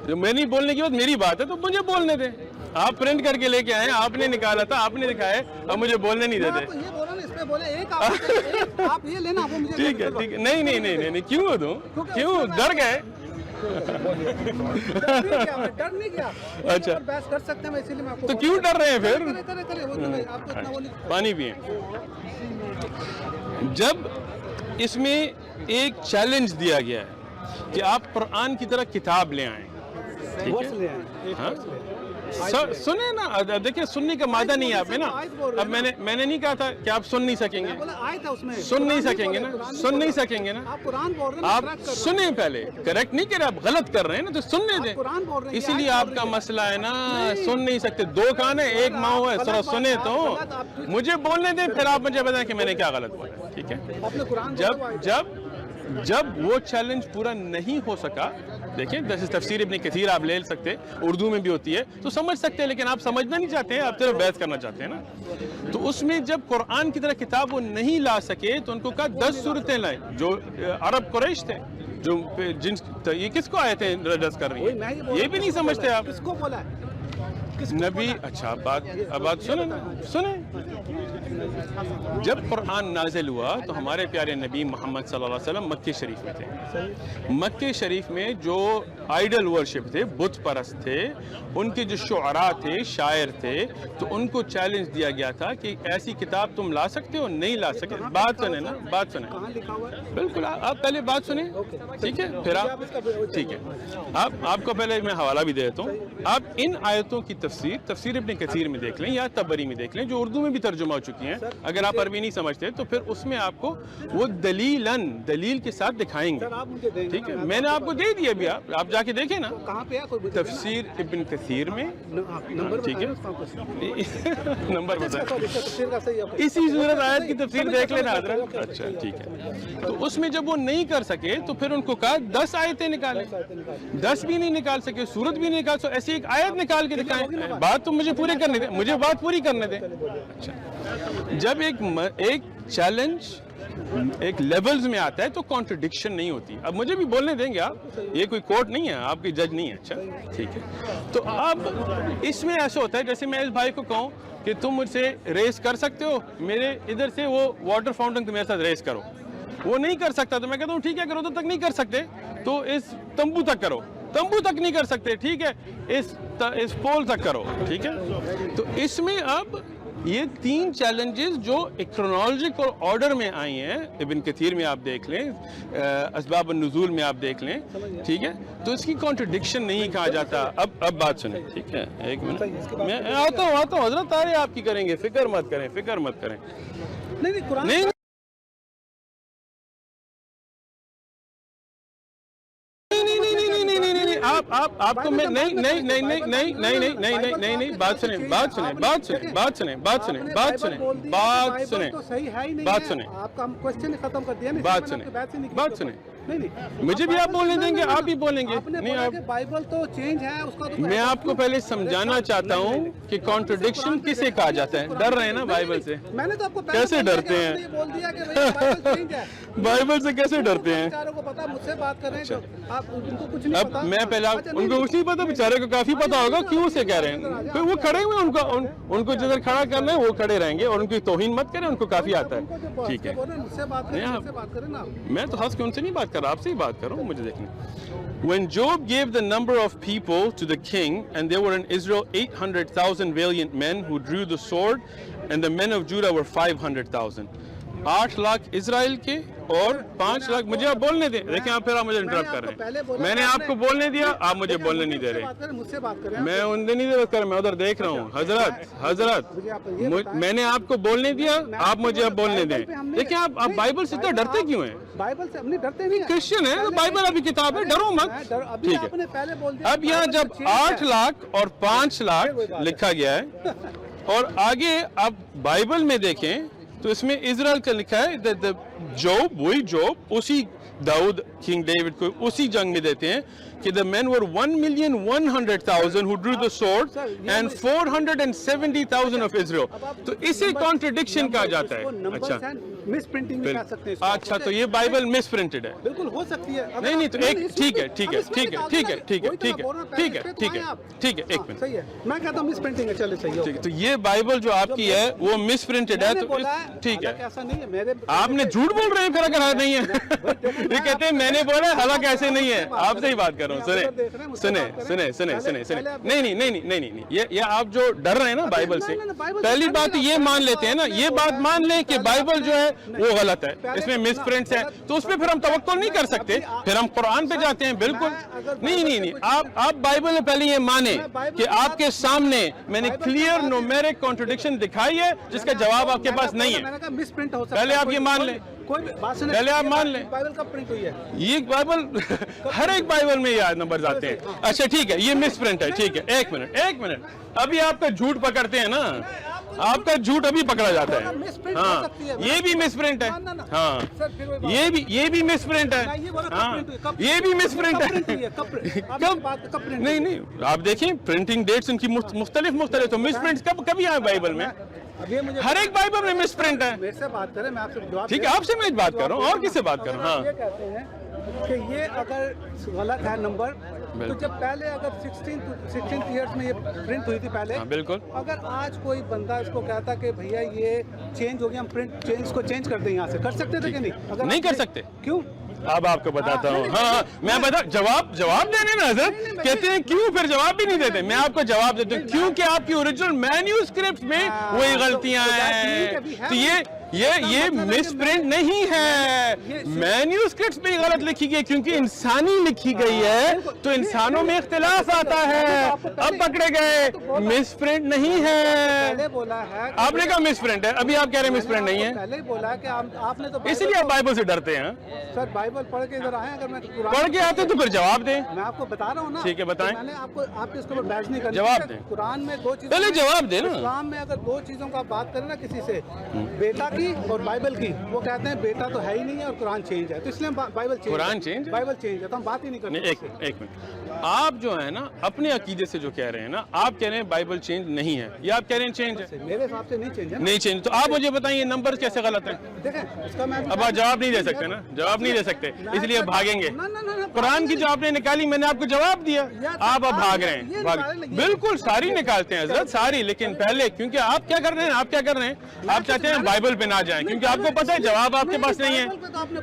जो मैं नहीं बोलने की बात मेरी बात है, तो मुझे बोलने दें। आप प्रिंट करके लेके आए, आपने निकाला था, आपने दिखाया, अब मुझे बोलने नहीं देते। आप ये लेना, वो मुझे ठीक है, ठीक है। नहीं नहीं नहीं नहीं, क्यों दूं, क्यों डर गए? डर नहीं किया। अच्छा, बहस कर सकते हैं, इसीलिए मैं आपको तो क्यों डर रहे हैं फिर? पानी पिए। जब इसमें एक चैलेंज दिया गया है कि आप कुरान की तरह किताब ले आएं, ठीक है, हाँ? सुने ना, देखिए सुनने का मादा नहीं है आप में ना। अब मैंने नहीं कहा था कि आप सुन नहीं सकेंगे, सुन नहीं सकेंगे ना, सुन नहीं सकेंगे ना। आप सुने, पहले करेक्ट नहीं कह रहे, आप गलत कर रहे हैं ना, तो सुनने दें। इसीलिए आपका मसला है ना, सुन नहीं सकते। 2 कान है, 1 माँ है, थोड़ा सुने तो मुझे बोलने दें, फिर आप मुझे बताएं कि मैंने क्या गलत बोला, ठीक है। जब वो चैलेंज पूरा नहीं हो सका, देखिए जैसे तफसीर इब्न कसीर आप ले सकते, उर्दू में भी होती है, तो समझ सकते हैं, लेकिन आप समझना नहीं चाहते हैं, आप सिर्फ बहस करना चाहते हैं ना। तो उसमें जब कुरान की तरह किताब वो नहीं ला सके, तो उनको कहा 10 सूरतें लाए, जो अरब कुरैश थे, जो जिन ये किसको आए थे रद्द कर रही है, ये भी नहीं समझते आप। किसको बोला है? नबी, अच्छा अब बात सुने ना, सुने। जब कुरान नाजिल हुआ तो हमारे प्यारे नबी मोहम्मद सल्लल्लाहु अलैहि वसल्लम मक्के शरीफ में थे। मक्के शरीफ में जो आइडल वर्शिप थे, बुत परस्त थे, उनके जो शुअरा थे, शायर थे, तो उनको चैलेंज दिया गया था कि ऐसी किताब तुम ला सकते हो, नहीं ला सकते। बात सुने ना, बात सुने, बिल्कुल। आप पहले बात सुने, ठीक है, फिर आप, ठीक है। आपको पहले मैं हवाला भी दे देता हूँ। आप इन आयतों की तफसीर इब्न कसीर में देख लें या तबरी में देख लें, जो उर्दू में भी तर्जुमा हो चुकी हैं। अगर आप अरबी नहीं समझते तो फिर उसमें आपको वो दलील के साथ दिखाएंगे, ठीक है। मैंने आपको दे दिया भी, आप जाके देखें ना, तफसीर इब्न कसीर में, ठीक है। नंबर बता, इसी सूरत आयत की तफसीर देख लेना हज़रत। अच्छा, ठीक है। तो उसमें जब वो नहीं कर सके तो फिर उनको कहा 10 आयतें निकालें। 10 भी नहीं निकाल सके, सूरत भी नहीं निकाल सके, ऐसी एक आयत निकाल के दिखाएं। बात तो मुझे पूरी करने दे, मुझे बात पूरी करने दे। अच्छा, जब एक चैलेंज एक लेवल्स में आता है तो कॉन्ट्रडिक्शन नहीं होती। अब मुझे भी बोलने देंगे आप, ये कोई कोर्ट नहीं है, आपकी जज नहीं है। अच्छा, ठीक है। तो अब इसमें ऐसा होता है, जैसे मैं इस भाई को कहूँ कि तुम मुझसे रेस कर सकते हो, मेरे इधर से वो वाटर फाउंटेन तुम मेरे साथ रेस करो, वो नहीं कर सकता, तो मैं कहता हूँ ठीक है, अगर उधर तक नहीं कर सकते तो इस तंबू तक करो, तंबू तक नहीं कर सकते, ठीक है, इस पोल तक करो, ठीक है। तो इसमें अब ये 3 चैलेंजेस जो क्रोनोलॉजिकल ऑर्डर में आई हैं, इब्न कसीर में आप देख लें, असबाब नुज़ूल में आप देख लें, ठीक है, तो इसकी कॉन्ट्रडिक्शन नहीं कहा जाता। अब बात सुने, ठीक है, एक मिनट, मैं आता हूँ हजरत, तारे आपकी करेंगे, फिक्र मत करें। नहीं, आपको मैं नहीं, बात सुने, आपका हम क्वेश्चन खत्म कर दिया, बात सुने। मुझे भी आप बोलने देंगे, आप भी बोलेंगे। नहीं, आप बाइबल तो चेंज है उसका, तो मैं आपको पहले समझाना चाहता हूँ कि कॉन्ट्रडिक्शन किसे कहा जाता है। डर रहे हैं ना बाइबल से? मैंने तो आपको कैसे डरते हैं? बोल दिया कि बाइबल चेंज है। बाइबल से कैसे डरते हैं? बेचारों को पता, मुझसे बात कर रहे हैं, आप उनको कुछ नहीं पता। अब मैं पहले उनको कुछ नहीं पता, बेचारे को काफी पता होगा क्यों से कह रहे हैं। फिर वो खड़े हुए, उनको जिधर खड़ा करना है वो खड़े रहेंगे, और उनकी तौहीन मत करें, उनको काफी आता है, ठीक है। मुझसे बात करें ना, मैं तो हंस के उनसे नहीं बात कर रहा, आपसे ही बात करो, मुझे देखने। When Job gave the number of people to the king, and there were in Israel 800,000 valiant men who drew the sword, and the men of Judah were 500,000. 8 lakh Israel के और 5 लाख, मुझे आप बोलने दें। देखिए आप फिर आप मुझे इंटरप्ट कर रहे हैं। मैंने आपको बोलने दिया, आप मुझे बोलने नहीं दे रहे। मुझसे बात करें, मैं उनसे नहीं दे रहा, मैं उधर देख रहा हूँ। हजरत, मैंने आपको बोलने दिया, आप मुझे अब बोलने दें। देखिए आप बाइबल से इतना डरते क्यों हैं? बाइबल से अपनी डरते नहीं, क्रिश्चियन है तो बाइबल अभी किताब है, डरो मत, ठीक है। अब यहाँ जब 8 लाख और 5 लाख लिखा गया है, और आगे आप बाइबल में देखें तो इसमें इजराइल का लिखा है, जोब, वही जोब, उसी दाऊद, किंग डेविड को उसी जंग में देते हैं कि the men were 1,100,000 who drew the sword and 470,000 of Israel. तो इसे contradiction कहा जाता है. अच्छा, मिस प्रिंटिंग भी कह सकते हैं इसको। अच्छा, तो ये बाइबल मिस प्रिंटेड है. बिल्कुल हो सकती है। नहीं नहीं, तो एक ठीक है, ठीक है, ठीक है, ठीक है, ठीक है, वही तो ठीक मैं बोल रहा है, हूं, ठीक है, पहले ठीक है, हाँ, ठीक है, एक मिनट. सही है, मैं कहता हूँ मिस प्रिंटिंग है, चले सही हो ठीक है, तो ये बाइबल जो आपकी है वो मिस प्रिंटेड है, तो ठीक है. ऐसा नहीं है मेरे, आपने झूठ बोल रहे हैं, फिर अगर नहीं है ये कहते हैं मैंने बोला, हालांकि ऐसे नहीं है. आपसे ही बात कर रहा हूँ. सुने सुने सुने सुने सुने नहीं नहीं नहीं नहीं नहीं नहीं, ये आप जो डर रहे हैं ना बाइबल से, पहली बात ये मान लेते हैं ना, ये बात मान लें कि बाइबल जो है वो गलत है, इसमें मिस प्रिंट्स है, तो उस पर फिर हम तवक्कुल नहीं कर सकते, फिर हम कुरान पे जाते हैं. बिल्कुल नहीं नहीं नहीं, आप बाइबल में पहले ये माने कि आपके सामने मैंने क्लियर न्यूमेरिक कॉन्ट्रडिक्शन दिखाई है जिसका जवाब आपके पास नहीं है. मिस प्रिंट हो सकता है, पहले आप ये मान लें, पहले आप मान लें. बाइबल कब प्रिंट हुई है? ये बाइबल हर एक बाइबल में ये नंबर आते हैं. अच्छा ठीक है, ये मिस प्रिंट है, ठीक है. एक मिनट, अभी आपका झूठ पकड़ते हैं ना, आपका झूठ अभी पकड़ा जाता है. हाँ, ये भी मिस प्रिंट है. हाँ, ये भी मिस प्रिंट है. हाँ, ये भी मिस प्रिंट है. कब? नहीं नहीं, आप देखिए प्रिंटिंग डेट्स उनकी मुख्तलिफ, तो मिस प्रिंट कभी आए बाइबल में? हर एक बाइबल में मिस प्रिंट है. मेरे से बात करें, मैं आपसे जवाब, ठीक है, आपसे मैं बात कर रहा हूँ, और किससे बात कर रहा हूँ? ये कहते हैं कि ये अगर गलत है नंबर, तो जब पहले अगर 16th ईयर्स में ये प्रिंट हुई थी पहले, बिल्कुल. अगर आज कोई बंदा इसको कहता कि भैया ये चेंज हो गया, हम प्रिंट इसको चेंज कर दें यहाँ से, कर सकते थे कि नहीं? अगर नहीं कर सकते. क्यों? अब आपको बताता हूँ. हाँ, मैं बता, जवाब देने ना हजरत, कहते हैं क्यों, फिर जवाब भी नहीं देते. मैं आपको जवाब देता हूँ क्योंकि आपकी ओरिजिनल मैन्यूस्क्रिप्ट में वही गलतियां हैं. तो ये मिस प्रिंट नहीं है, मैन्यूस्क्रिप्ट में गलत लिखी गई क्योंकि इंसानी लिखी गई है, तो इंसानों में इख्तिलाफ आता है. अब पकड़े गए, मिस प्रिंट नहीं है. पहले बोला है, आपने कहा मिस प्रिंट है, अभी आप कह रहे हैं मिस प्रिंट नहीं है. पहले बोला है कि आपने तो इसलिए आप बाइबल से डरते हैं. सर बाइबल पढ़ के इधर आए, अगर मैं पढ़ के आते तो फिर जवाब दें. मैं आपको बता रहा हूँ ना. ठीक है, बताएं. मैंने आपके इसके ऊपर बहस नहीं करनी. जवाब दें. कुरान में दो चीजें, पहले जवाब दें ना. कुरान में अगर दो चीजों का बात करें ना किसी से, बेटा की और बाइबल की, वो कहते हैं बेटा तो है ही नहीं है और कुरान चेंज है, तो इसलिए Bible change, Quran change, Bible change है, तो हम बात ही नहीं करते. एक मिनट, आप जो है ना अपने अकीदे से जो कह रहे हैं ना, आप कह रहे हैं बाइबल चेंज नहीं है, या आप कह रहे हैं चेंज है? मेरे हिसाब से नहीं चेंज है. नहीं चेंज, तो आप मुझे बताइए नंबर कैसे गलत है? देखें इसका मैं अब आप जवाब नहीं दे सकते ना, जवाब नहीं दे सकते, इसलिए भागेंगे. कुरान की जो आपने निकाली, मैंने आपको जवाब दिया, आप अब भाग रहे हैं. बिल्कुल सारी निकालते हैं हजरत, सारी, लेकिन पहले क्योंकि आप क्या कर रहे हैं, आप चाहते हैं बाइबल पे ना जाएं, क्योंकि आपको पता है जवाब आपके पास नहीं है,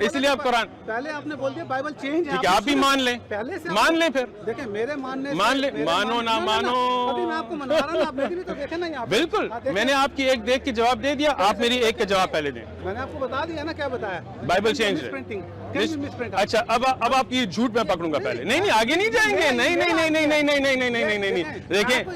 इसलिए आप कुरान. पहले आपने बोल दिया बाइबल चेंज है, ठीक है, आप भी मान लें, पहले से मान लें. फिर देखें मेरे मानने, मान ले, मानो ना मानो, अभी मैं आपको मना रहा हूं, आप मेरी भी तो देखें ना यहाँ पे. बिल्कुल, मैंने आपकी एक देख के जवाब दे दिया, आप मेरी एक का जवाब पहले दें. मैंने आपको बता दिया ना, क्या बताया, बाइबल चेंज है. अच्छा, अब आप ये झूठ मैं पकड़ूंगा पहले. नहीं नहीं, आगे नहीं जाएंगे. नहीं नहीं नहीं नहीं नहीं नहीं नहीं नहीं नहीं नहीं नहीं नहीं,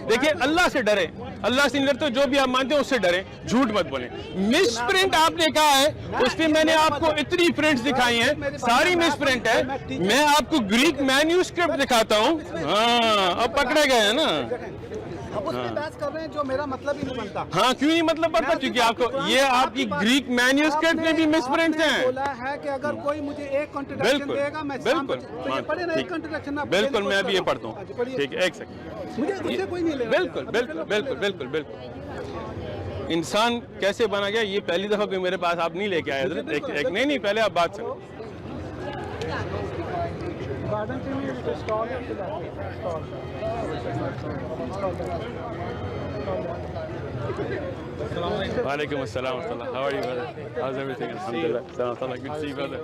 देखिए अल्लाह से डरे, अल्लाह से नहीं डरते, जो भी आप मानते हैं उससे डरे, झूठ मत बोले. मिस प्रिंट आपने कहा है, उस पर मैंने आपको इतनी प्रिंट्स दिखाई हैं, सारी मिस प्रिंट है. मैं आपको ग्रीक मैन्यूस्क्रिप्ट दिखाता हूँ. हाँ, अब पकड़े गए हैं ना. अब उस पे बहस कर रहे हैं जो मेरा मतलब ही नहीं बनता. हाँ, क्यों नहीं मतलब बनता? क्योंकि आपको ये आपकी ग्रीक मैन्यूस्क्रिप्ट में भी मिस प्रिंट्स हैं. बोला है कि अगर कोई मुझे एक कॉन्ट्रडिक्शन देगा, मैं बिल्कुल पढ़े ना, एक कॉन्ट्रडिक्शन ना, बिल्कुल मैं अभी ये पढ़ता हूँ. ठीक है, एक सेकंड, मुझे उससे कोई नहीं लेना. बिल्कुल बिल्कुल बिल्कुल बिल्कुल बिल्कुल. इंसान कैसे बना गया, ये पहली दफा कोई मेरे पास आप नहीं लेके आए. एक नहीं, पहले आप बात सुनो. गार्डन से में स्टॉल है, Walaikum assalam. How are you, brother? How's everything? Alhamdulillah. Good to see you, brother.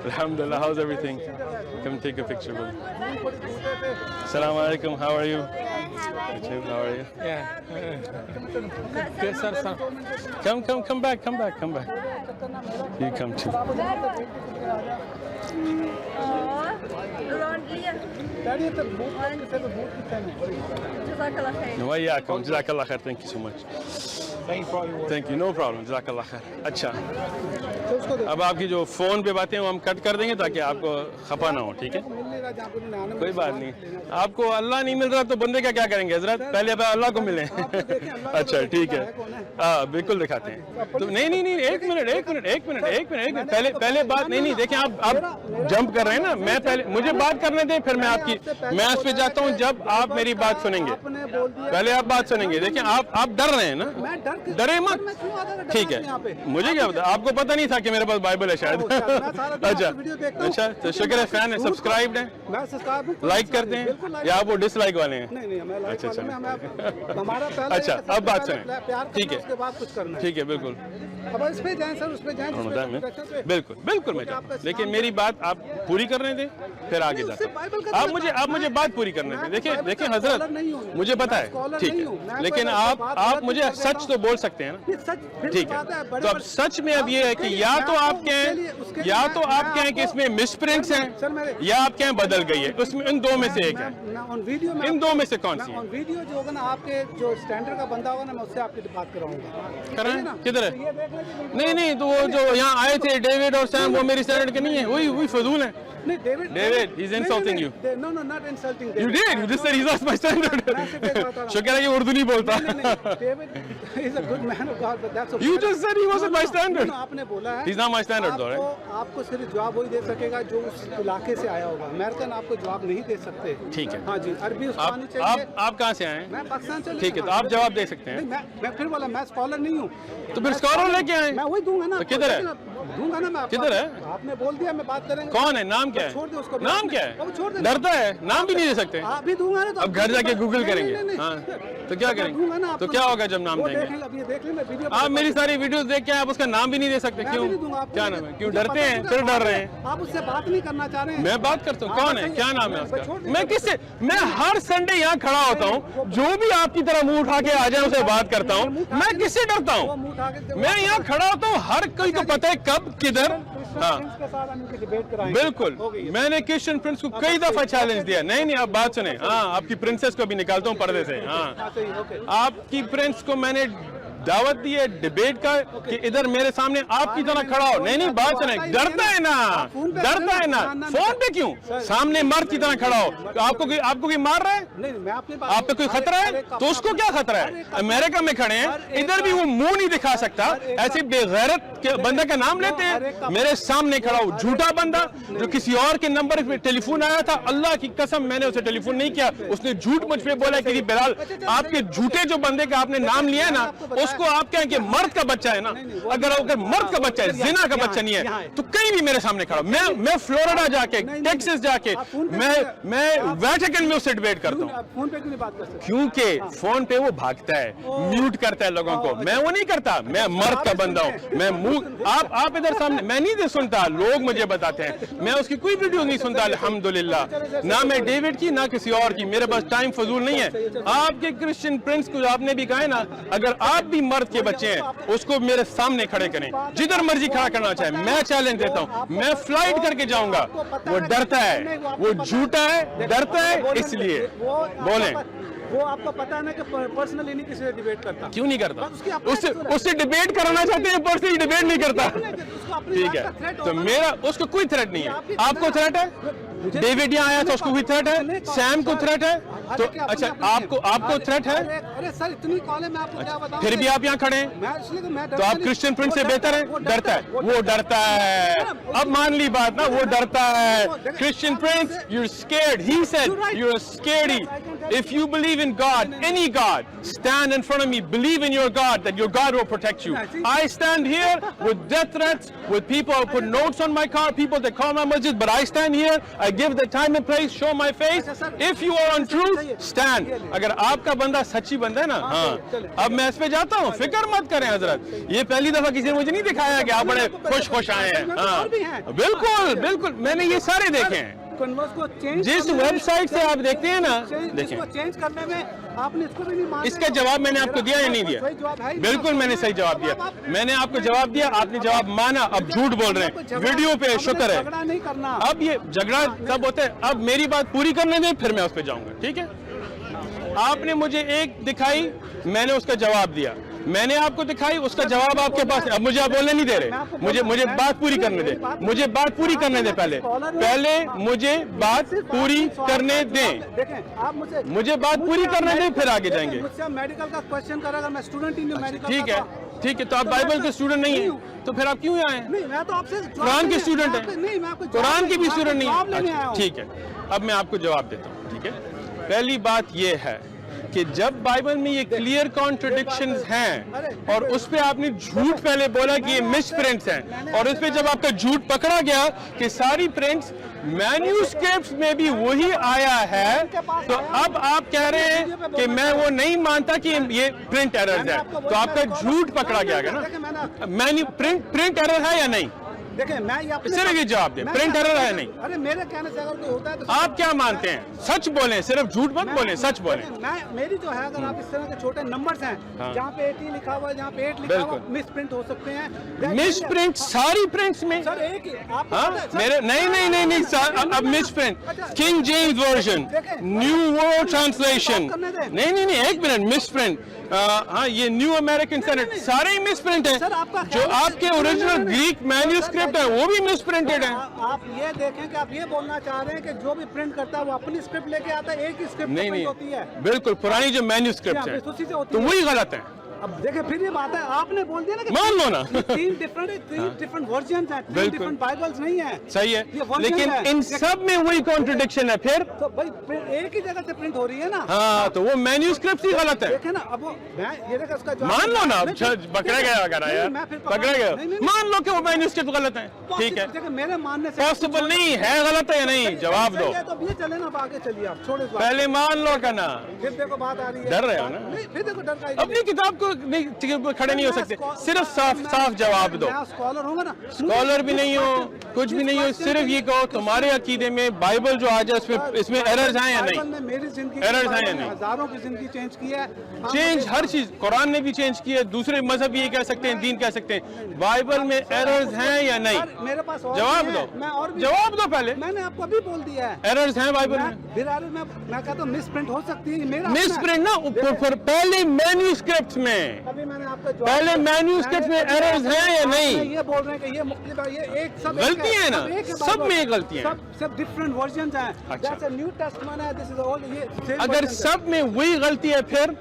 Alhamdulillah. How's everything? Come take a picture, brother. Assalamu alaikum. How are you? How are you? Yeah. Yes, sir. Come back. You come too. Waiyakum. Jazakallah khair. Thank you so much. Thank you, no problem, जज़ाकल्लाह खैर। अच्छा, तो उसको देखो। अब आपकी जो फ़ोन पे बातें हैं वो हम कट कर देंगे ताकि आपको खफा ना हो, ठीक है? मिल नहीं रहा जहाँ पर आने में कोई बात नहीं, आपको अल्लाह नहीं मिल रहा तो बंदे का क्या करेंगे हजरत? पहले अल्लाह को मिले। अच्छा ठीक है, हाँ बिल्कुल दिखाते हैं। तो नहीं, एक मिनट, पहले बात नहीं देखें, आप जंप कर रहे हैं ना, मैं पहले मुझे बात करने दें, फिर मैं उस पे जाता हूँ जब आप मेरी बात सुनेंगे। पहले आप बात सुनेंगे। देखिए आप डर रहे हैं ना, डरे मत, ठीक है? मुझे क्या पता, आपको पता नहीं था कि मेरे पास बाइबल है शायद। अच्छा, तो शुक्र है, फैन है, सब्सक्राइब है, लाइक करते हैं, या आप वो डिसलाइक वाले हैं? अच्छा, अच्छा, अब बात सुनें, ठीक है? ठीक है, बिल्कुल, अब इस पे जाएं सर, उस पे जाएं, बिल्कुल मैं चाहता हूं। लेकिन मेरी बात आप पूरी करने दें, फिर आगे जाते हैं। आप मुझे बात पूरी करने दें। देखिए हजरत, मुझे पता है, ठीक है, लेकिन आप मुझे सच तो बोल सकते हैं ना, ठीक है? तो अब सच में अब ये है कि या तो आप कहें कि इसमें मिसप्रिंट्स हैं, या आप कहें बदल गई है, उसमें इन दो में से एक है। इन दो में से कौन सी है? वीडियो जो होगा ना, आपके जो स्टैंडर्ड का बंदा होगा ना, मैं उससे आपकी बात कराऊंगा। कराएं? किधर है? नहीं, तो वो जो यहाँ आए थे डेविड और सैम, वो मेरी स्टैंडर्ड के नहीं है, वही फजूल है। David, he's insulting you. No, not insulting. You did. You just said he's not my standard. शुक्र है कि उर्दू नहीं बोलता। David is a good man of God, but that's okay. You just said he wasn't my standard. आपने बोला है। He's not my standard, though, right? आपको सिर्फ जवाब वही दे सकेगा जो उस इलाके से आया होगा। अमेरिकन आपको जवाब नहीं दे सकते। ठीक है। हाँ जी, अरबी उसको आनी चाहिए। आप कहाँ से आए? मैं पाकिस्तान से। ठीक है, तो आप जवाब दे सकते हैं। मैं फिर बोला, मैं स्कॉलर नहीं हूँ। तो फिर स्कॉलर लेके आए? मैं वही दूंगा ना। तो किधर है? दूंगा ना मैं। किधर है? आपने बोल दिया, मैं बात करेंगे। कौन है? नाम क्या है? छोड़ दे उसको। नाम क्या है? डरता है, नाम भी नहीं दे सकते। अभी दूंगा ना, तो अब घर जाके गूगल करेंगे। हाँ, तो क्या करेंगे? तो क्या होगा जब नाम देंगे? आप मेरी सारी वीडियोस देख के आप उसका नाम भी नहीं दे सकते, क्यों? क्या नाम है? क्यों डरते हैं? फिर डर रहे हैं। आप उससे बात नहीं करना चाह रहे हैं। मैं बात करता हूँ, कौन है? क्या नाम है उसका? मैं हर संडे यहाँ खड़ा होता हूँ, जो भी आपकी तरह मुंह उठा के आ जाए उसे बात करता हूँ। मैं किससे डरता हूँ? मैं यहाँ खड़ा होता हूँ, हर कोई को पता है कब किधर। हाँ बिल्कुल, मैंने क्रिश्चियन प्रिंस को कई दफा चैलेंज दिया। नहीं, आप बात सुने। हाँ, आपकी प्रिंसेस को भी निकालता हूँ पर्दे से। हाँ, आपकी प्रिंस को मैंने दावत दी है डिबेट का कि इधर मेरे सामने आपकी तरह खड़ा हो। नहीं, बात सुने। डरता है ना, फोन पे क्यों? सामने मर्द की तरह खड़ा हो। आपको कोई मार रहा है? आप पे कोई खतरा है? तो उसको क्या खतरा है? अमेरिका में खड़े हैं, इधर भी वो मुंह नहीं दिखा सकता। ऐसे बेगैरत के बंदा का नाम लेते हैं। मेरे सामने खड़ा हो, झूठा बंदा जो किसी और के नंबर पे टेलीफोन आया था, अल्लाह की कसम मैंने उसे टेलीफोन नहीं किया, उसने झूठ मुझ पे बोला कि बिलाल आपके झूठे जो बंदे का आपने नाम लिया है ना, उसको आप कहें कि मर्द का बच्चा है ना। अगर मर्द का बच्चा है, जिना का बच्चा नहीं है, तो कहीं भी मेरे सामने खड़ा। मैं फ्लोरिडा जाके, टेक्सास जाके, मैं वेटिकन में उससे डिबेट करता हूँ। क्योंकि फोन पे वो भागता है, म्यूट करता है लोगों को। मैं वो नहीं करता, मैं मर्द का बंदा हूँ। मैं मुंह आप इधर सामने मैं नहीं सुनता, लोग मुझे बताते हैं। मैं उसकी कोई वीडियो नहीं सुनता अल्हम्दुलिल्लाह, ना मैं डेविड की ना किसी और की। मेरे पास टाइम फजूल नहीं है। आपके क्रिश्चियन प्रिंस को आपने भी कहा है ना, अगर आप भी मर्द के बच्चे हैं, उसको मेरे सामने खड़े करें, जिधर मर्जी खड़ा करना चाहे। मैं चैलेंज देता हूँ, मैं फ्लाइट करके जाऊंगा। वो डरता है, वो झूठा है, डरता है, इसलिए बोलें। वो आपको पता है ना कि पर्सनली नहीं किसी से डिबेट करता। क्यों नहीं करता? उससे डिबेट कराना चाहते हैं, पर्सनली डिबेट नहीं करता। ठीक है, तो मेरा उसको कोई थ्रेट नहीं है। आपको थ्रेट है? डेविड यहाँ आया था, उसको भी थ्रेट है? सैम को थ्रेट है? तो अच्छा, आपको थ्रेट है? अरे सर, इतनी कॉल है, मैं आपको क्या बताऊं? फिर भी आप यहाँ खड़े हैं, तो आप क्रिश्चियन प्रिंस से बेहतर है? डरता है, वो डरता है। अब मान ली बात ना, वो डरता है। Christian Prince, you're scared. He said you're scaredy. If you believe in God, any God, stand in front of me, believe in your God, that your God will protect you. I stand here with death threats, with people who put notes on my car, people that call my masjid, but I stand here, I give the time and place, show my face. If you are on truth, stand. अगर आपका बंदा सच्ची बंदा है ना, हाँ, अब मैं इस पे जाता हूँ, फिक्र मत करें हजरत। ये पहली दफा किसी ने मुझे नहीं दिखाया कि आप बड़े खुश आए हैं। हाँ, बिल्कुल, मैंने ये सारे देखे हैं। जिस वेबसाइट से आप देखते हैं ना, देखें, चेंज करने में आपने इसको भी नहीं माना। इसका जवाब मैंने आपको दिया या नहीं दिया? बिल्कुल मैंने सही जवाब दिया। मैंने आपको जवाब दिया, आपने जवाब माना, अब झूठ बोल रहे हैं वीडियो पे। शुक्र है। झगड़ा नहीं करना। अब ये झगड़ा कब होता है? अब मेरी बात पूरी करने दें, फिर मैं उस पर जाऊंगा। ठीक है, आपने मुझे एक दिखाई, मैंने उसका जवाब दिया। मैंने आपको दिखाई, उसका जवाब आपके पास। अब मुझे आप बोलने नहीं दे रहे, मुझे बात पूरी करने दे, मुझे बात पूरी करने दे। पहले मुझे बात पूरी करने दें, मुझे बात पूरी करने दें, फिर आगे जाएंगे। मेडिकल का क्वेश्चन करेगा, मैं स्टूडेंट ही नहीं मेडिकल। ठीक है, ठीक है, तो आप बाइबल के स्टूडेंट नहीं है, तो फिर आप क्यों आए हैं? नहीं, मैं तो आपसे कुरान के स्टूडेंट हैं। नहीं, मैं आपको कुरान के भी स्टूडेंट नहीं है। है। ठीक है, अब मैं आपको जवाब देता हूँ। ठीक है, पहली बात यह है कि जब बाइबल में ये क्लियर कॉन्ट्रडिक्शंस हैं और उस पे आपने झूठ पहले बोला कि ये मिस प्रिंट्स हैं, और उस पे जब आपका झूठ पकड़ा गया कि सारी प्रिंट्स मैन्यूस्क्रिप्ट्स में भी वही आया है, तो अब आप कह रहे हैं कि मैं वो नहीं मानता कि ये प्रिंट एरर्स है, तो आपका झूठ पकड़ा गया है ना। प्रिंट एरर है या नहीं? देखिए, मैं सिर्फ ये जवाब दें, प्रिंट एरर है नहीं? अरे मेरे कहने से अगर कोई होता है तो आप क्या मानते हैं? सच बोलें, सिर्फ झूठ मत बोलें, सच बोलें। मेरी जो है, अगर आप इस तरह के छोटे नंबर्स हैं, जहाँ पे 80 लिखा हुआ है, जहाँ पे 8 लिखा हुआ है, मिस प्रिंट हो सकते हैं। मिस प्रिंट सारी प्रिंट्स में? सर एक ही मेरे नहीं अब miss print king James version, new world translation, नहीं एक मिनट, मिस प्रिंट, हाँ ये न्यू अमेरिकन स्टैंडर्ड, सारे मिस प्रिंट है। जो आपके ओरिजिनल ग्रीक मैन्यूस्क्रिप्ट है वो भी मिस प्रिंटेड है। आप ये देखें कि आप ये बोलना चाह रहे हैं कि जो भी प्रिंट करता है वो अपनी स्क्रिप्ट लेके आता है, एक ही स्क्रिप्ट नहीं होती है। बिल्कुल, पुरानी जो मैन्यूस्क्रिप्ट है तो वही गलत है। अब देखिए, फिर ये बात है, आपने बोल दिया ना कि मान लो ना, तीन डिफरेंट वर्जन्स हैं, तीन डिफरेंट बाइबल्स नहीं है। सही है, लेकिन इन सब में वही कॉन्ट्रडिक्शन है। फिर तो भाई एक ही जगह से प्रिंट हो रही है ना। हाँ, तो वो मैन्यूस्क्रिप्ट ही गलत है। देखे ना, अब वो ये देखा उसका मान लो ना, पकड़ा गया वगैरह यार, पकड़ा गया, मान लो कि वो मैन्यूस्क्रिप्ट गलत है। ठीक है, देखिए मेरे मानने से पॉसिबल नहीं है, गलत है या नहीं, जवाब दो। तो ये चले ना, आगे चलिए, आप छोड़े पहले मान लो का ना, फिर देखो बात आ रही है। डर रहे हो ना? फिर देखो डर का अपनी किताब को खड़े नहीं हो सकते, सिर्फ साफ जवाब दो। स्कॉलर होगा ना, स्कॉलर भी नहीं हो, कुछ भी नहीं हो, सिर्फ ये कहो तुम्हारे अकीदे में बाइबल जो आज है इसमें एरर्स हैं या नहीं? मेरी जिंदगी एरर्स हैं या नहीं? हजारों की जिंदगी चेंज की है, चेंज हर चीज, कुरान ने भी चेंज की है, दूसरे मजहब ये कह सकते हैं, दीन कह सकते हैं, बाइबल में एरर्स हैं या नहीं? मेरे पास जवाब दो, जवाब दो पहले। मैंने आपको अभी बोल दिया है, एरर्स हैं बाइबल में। मैं कहता हूँ मिस प्रिंट हो सकती है, मेरा मिस प्रिंट ना पहले मैन्यूस्क्रिप्ट में, अभी मैंने आपका पहले मैन्यूस्क्रिप्ट में एरर्स हैं या नहीं? ये बोल रहे हैं कि ये मुख्तलिफ, ये एक सब गलती है ना, सब में गलती है, सब डिफरेंट वर्जन्स हैं। अच्छा, जैसे न्यू टेस्टमेंट है, दिस इज ऑल, ये अगर सब में वही गलती है फिर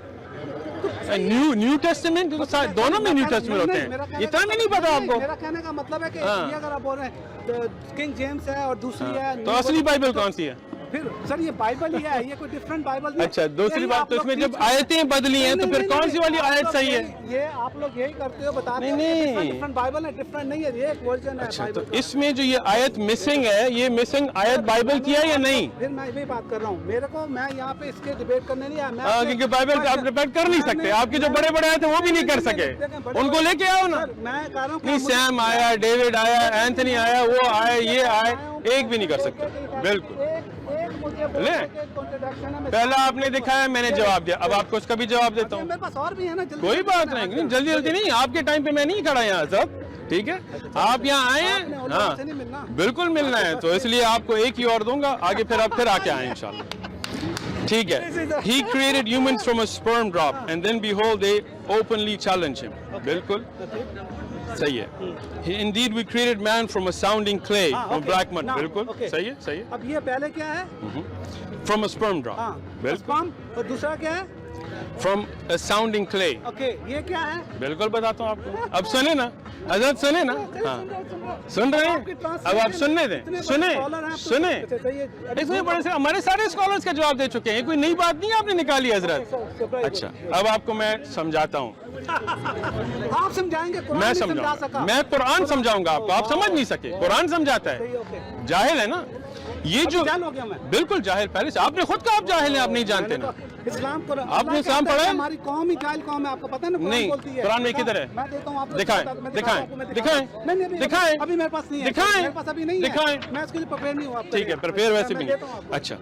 न्यू टेस्टामेंट दोनों में न्यू टेस्टामेंट होते हैं, इतना भी नहीं पता आपको? मेरा कहने का मतलब है कि ये अगर आप बोल रहे हैं किंग जेम्स है और दूसरी है, तो असली बाइबल कौन सी है? फिर सर ये बाइबल ही है, ये कोई डिफरेंट बाइबल नहीं। अच्छा, दूसरी बात, तो इसमें जब आयतें बदली हैं तो फिर कौन सी वाली आयत सही है? ये आप लोग यही करते हो, बताते हो डिफरेंट बाइबल है, डिफरेंट नहीं है, ये एक वर्जन है। अच्छा, तो इसमें जो ये आयत मिसिंग है, ये मिसिंग आयत बाइबल की है या नहीं? फिर मैं यही बात कर रहा हूँ, मेरे को, मैं यहाँ पे इसके डिबेट करने नहीं आया, क्योंकि बाइबल आप डिबेट कर नहीं सकते, आपके जो बड़े बड़े आए थे वो भी नहीं कर सके, उनको लेके आओ ना। मैं कह रहा हूँ नहीं, सैम आया, डेविड आया, एंथनी आया, वो आए, ये आए, एक भी नहीं कर सकते। बिल्कुल, ले पहला आपने दिखाया, मैंने जवाब दिया, अब आपको उसका भी जवाब देता हूँ। मेरे पास और भी है ना, कोई बात नहीं, जल्दी जल्दी नहीं, आपके टाइम पे मैं नहीं खड़ा यहाँ सब, ठीक है? आप यहाँ आए हैं, हाँ बिल्कुल मिलना है, तो इसलिए आपको एक ही और दूंगा, आगे फिर आप फिर आके आए इंशाल्लाह, ठीक है? He created humans from a sperm drop and then behold they openly challenge him. बिल्कुल सही है। Indeed we created man from a sounding clay, from black mud. बिल्कुल सही है, सही है। अब ये पहले क्या है? From a sperm drop. बिल्कुल। और दूसरा क्या है? From a sounding clay. Okay, ये क्या है? बिल्कुल बताता हूँ आपको, अब सुने ना, हजरत सुने ना, हाँ सुन रहे हैं, अब आप सुनने दें, सुने इसमें बड़े से हमारे सारे स्कॉलर्स का जवाब दे चुके हैं, कोई नई बात नहीं आपने निकाली हजरत। अच्छा, अब आपको मैं समझाता हूँ। आप समझाएंगे? मैं समझाऊंगा, मैं कुरान समझाऊंगा आपको, आप समझ नहीं सके, कुरान समझाता है। जाहिल है ना ये जो, बिल्कुल जाहिल, पहले से आपने खुद कहा आप जाहिल हैं, आप नहीं जानते ना। इस्लाम को आपने इस्लाम पढ़ा है? हमारी कौम ही जाहिल कौम है, आपको पता है ना? नहीं, कुरान में किधर है? मैं देता हूँ आपको, दिखाएं, दिखाएं, दिखाएं, अभी मेरे पास नहीं है, दिखाएं, मेरे पास अभी नहीं है, दिखाएं, मैं इसके लिए प्रिपेयर नहीं हूँ। ठीक है, प्रिपेयर वैसे भी नहीं। अच्छा,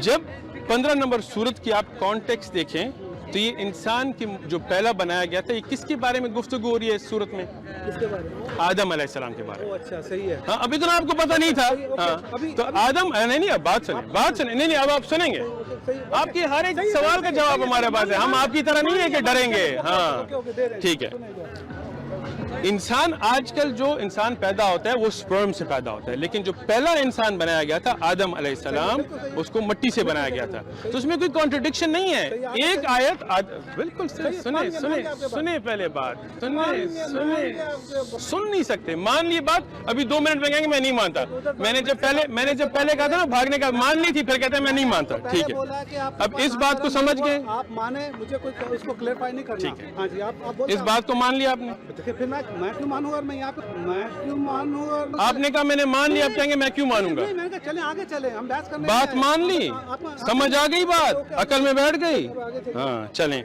जब 15 नंबर सूरत की आप कॉन्टेक्स्ट देखें तो ये इंसान की जो पहला बनाया गया था, ये किसके बारे में गुफ्तगू हो रही है इस सूरत में? किसके बारे में? आदम अलैहिस्सलाम के बारे में। अच्छा, सही है। हाँ, अभी तो ना आपको पता नहीं था। हाँ, तो आदम नहीं अब बात सुने नहीं अब आप सुनेंगे। आपके हर एक सवाल का जवाब हमारे पास है, हम आपकी तरह नहीं है कि डरेंगे। हाँ ठीक है। इंसान आजकल जो इंसान पैदा होता है वो स्पर्म से पैदा होता है, लेकिन जो पहला इंसान बनाया गया था आदम अलैहिस्सलाम, उसको मिट्टी से बनाया गया था। तो उसमें कोई कॉन्ट्रडिक्शन नहीं है। एक आयत बिल्कुल सुने पहले बात सुन नहीं सकते, मान ली बात, अभी 2 मिनट में कहेंगे मैं नहीं मानता। मैंने जब पहले कहा था ना भागने का, मान ली थी, फिर कहते हैं मैं नहीं मानता। ठीक है, अब इस बात को समझ गए आप माने, मुझे कोई उसको क्लेरिफाई नहीं करना। ठीक है, हाँ जी, आप इस बात को मान लिया आपने। देखिए फिर मैं क्यों मानूंगा? और मैं यहाँ पे मैं क्यों मानूंगा? आपने कहा मैंने मान लिया, आप कहेंगे मैं क्यों मानूंगा? मैंने कहा चले आगे चले, हम बहस करने बात मान ली, समझ आ गई बात, अकल में बैठ गई। हाँ चलें।